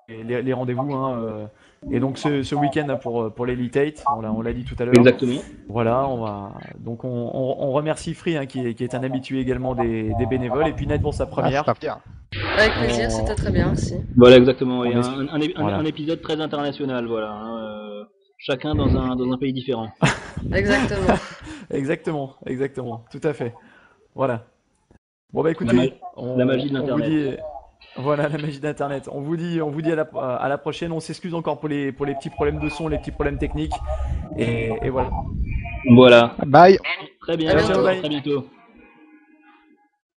les rendez-vous, hein, et donc ce week-end pour l'Elite 8, on l'a dit tout à l'heure. Exactement. Voilà, donc on remercie Free, hein, qui est un habitué également des bénévoles, et puis Ned pour sa première. Avec plaisir, c'était très bien aussi. Voilà, exactement. Et voilà. un épisode très international, voilà. Hein, chacun dans un pays différent. Exactement. exactement, tout à fait. Voilà. Bon bah écoutez, la magie de l'Internet. Voilà, la magie d'Internet. On vous dit à la prochaine. On s'excuse encore pour les petits problèmes de son, les petits problèmes techniques. Et voilà. Voilà. Bye. Très bien. À bientôt. Très bientôt.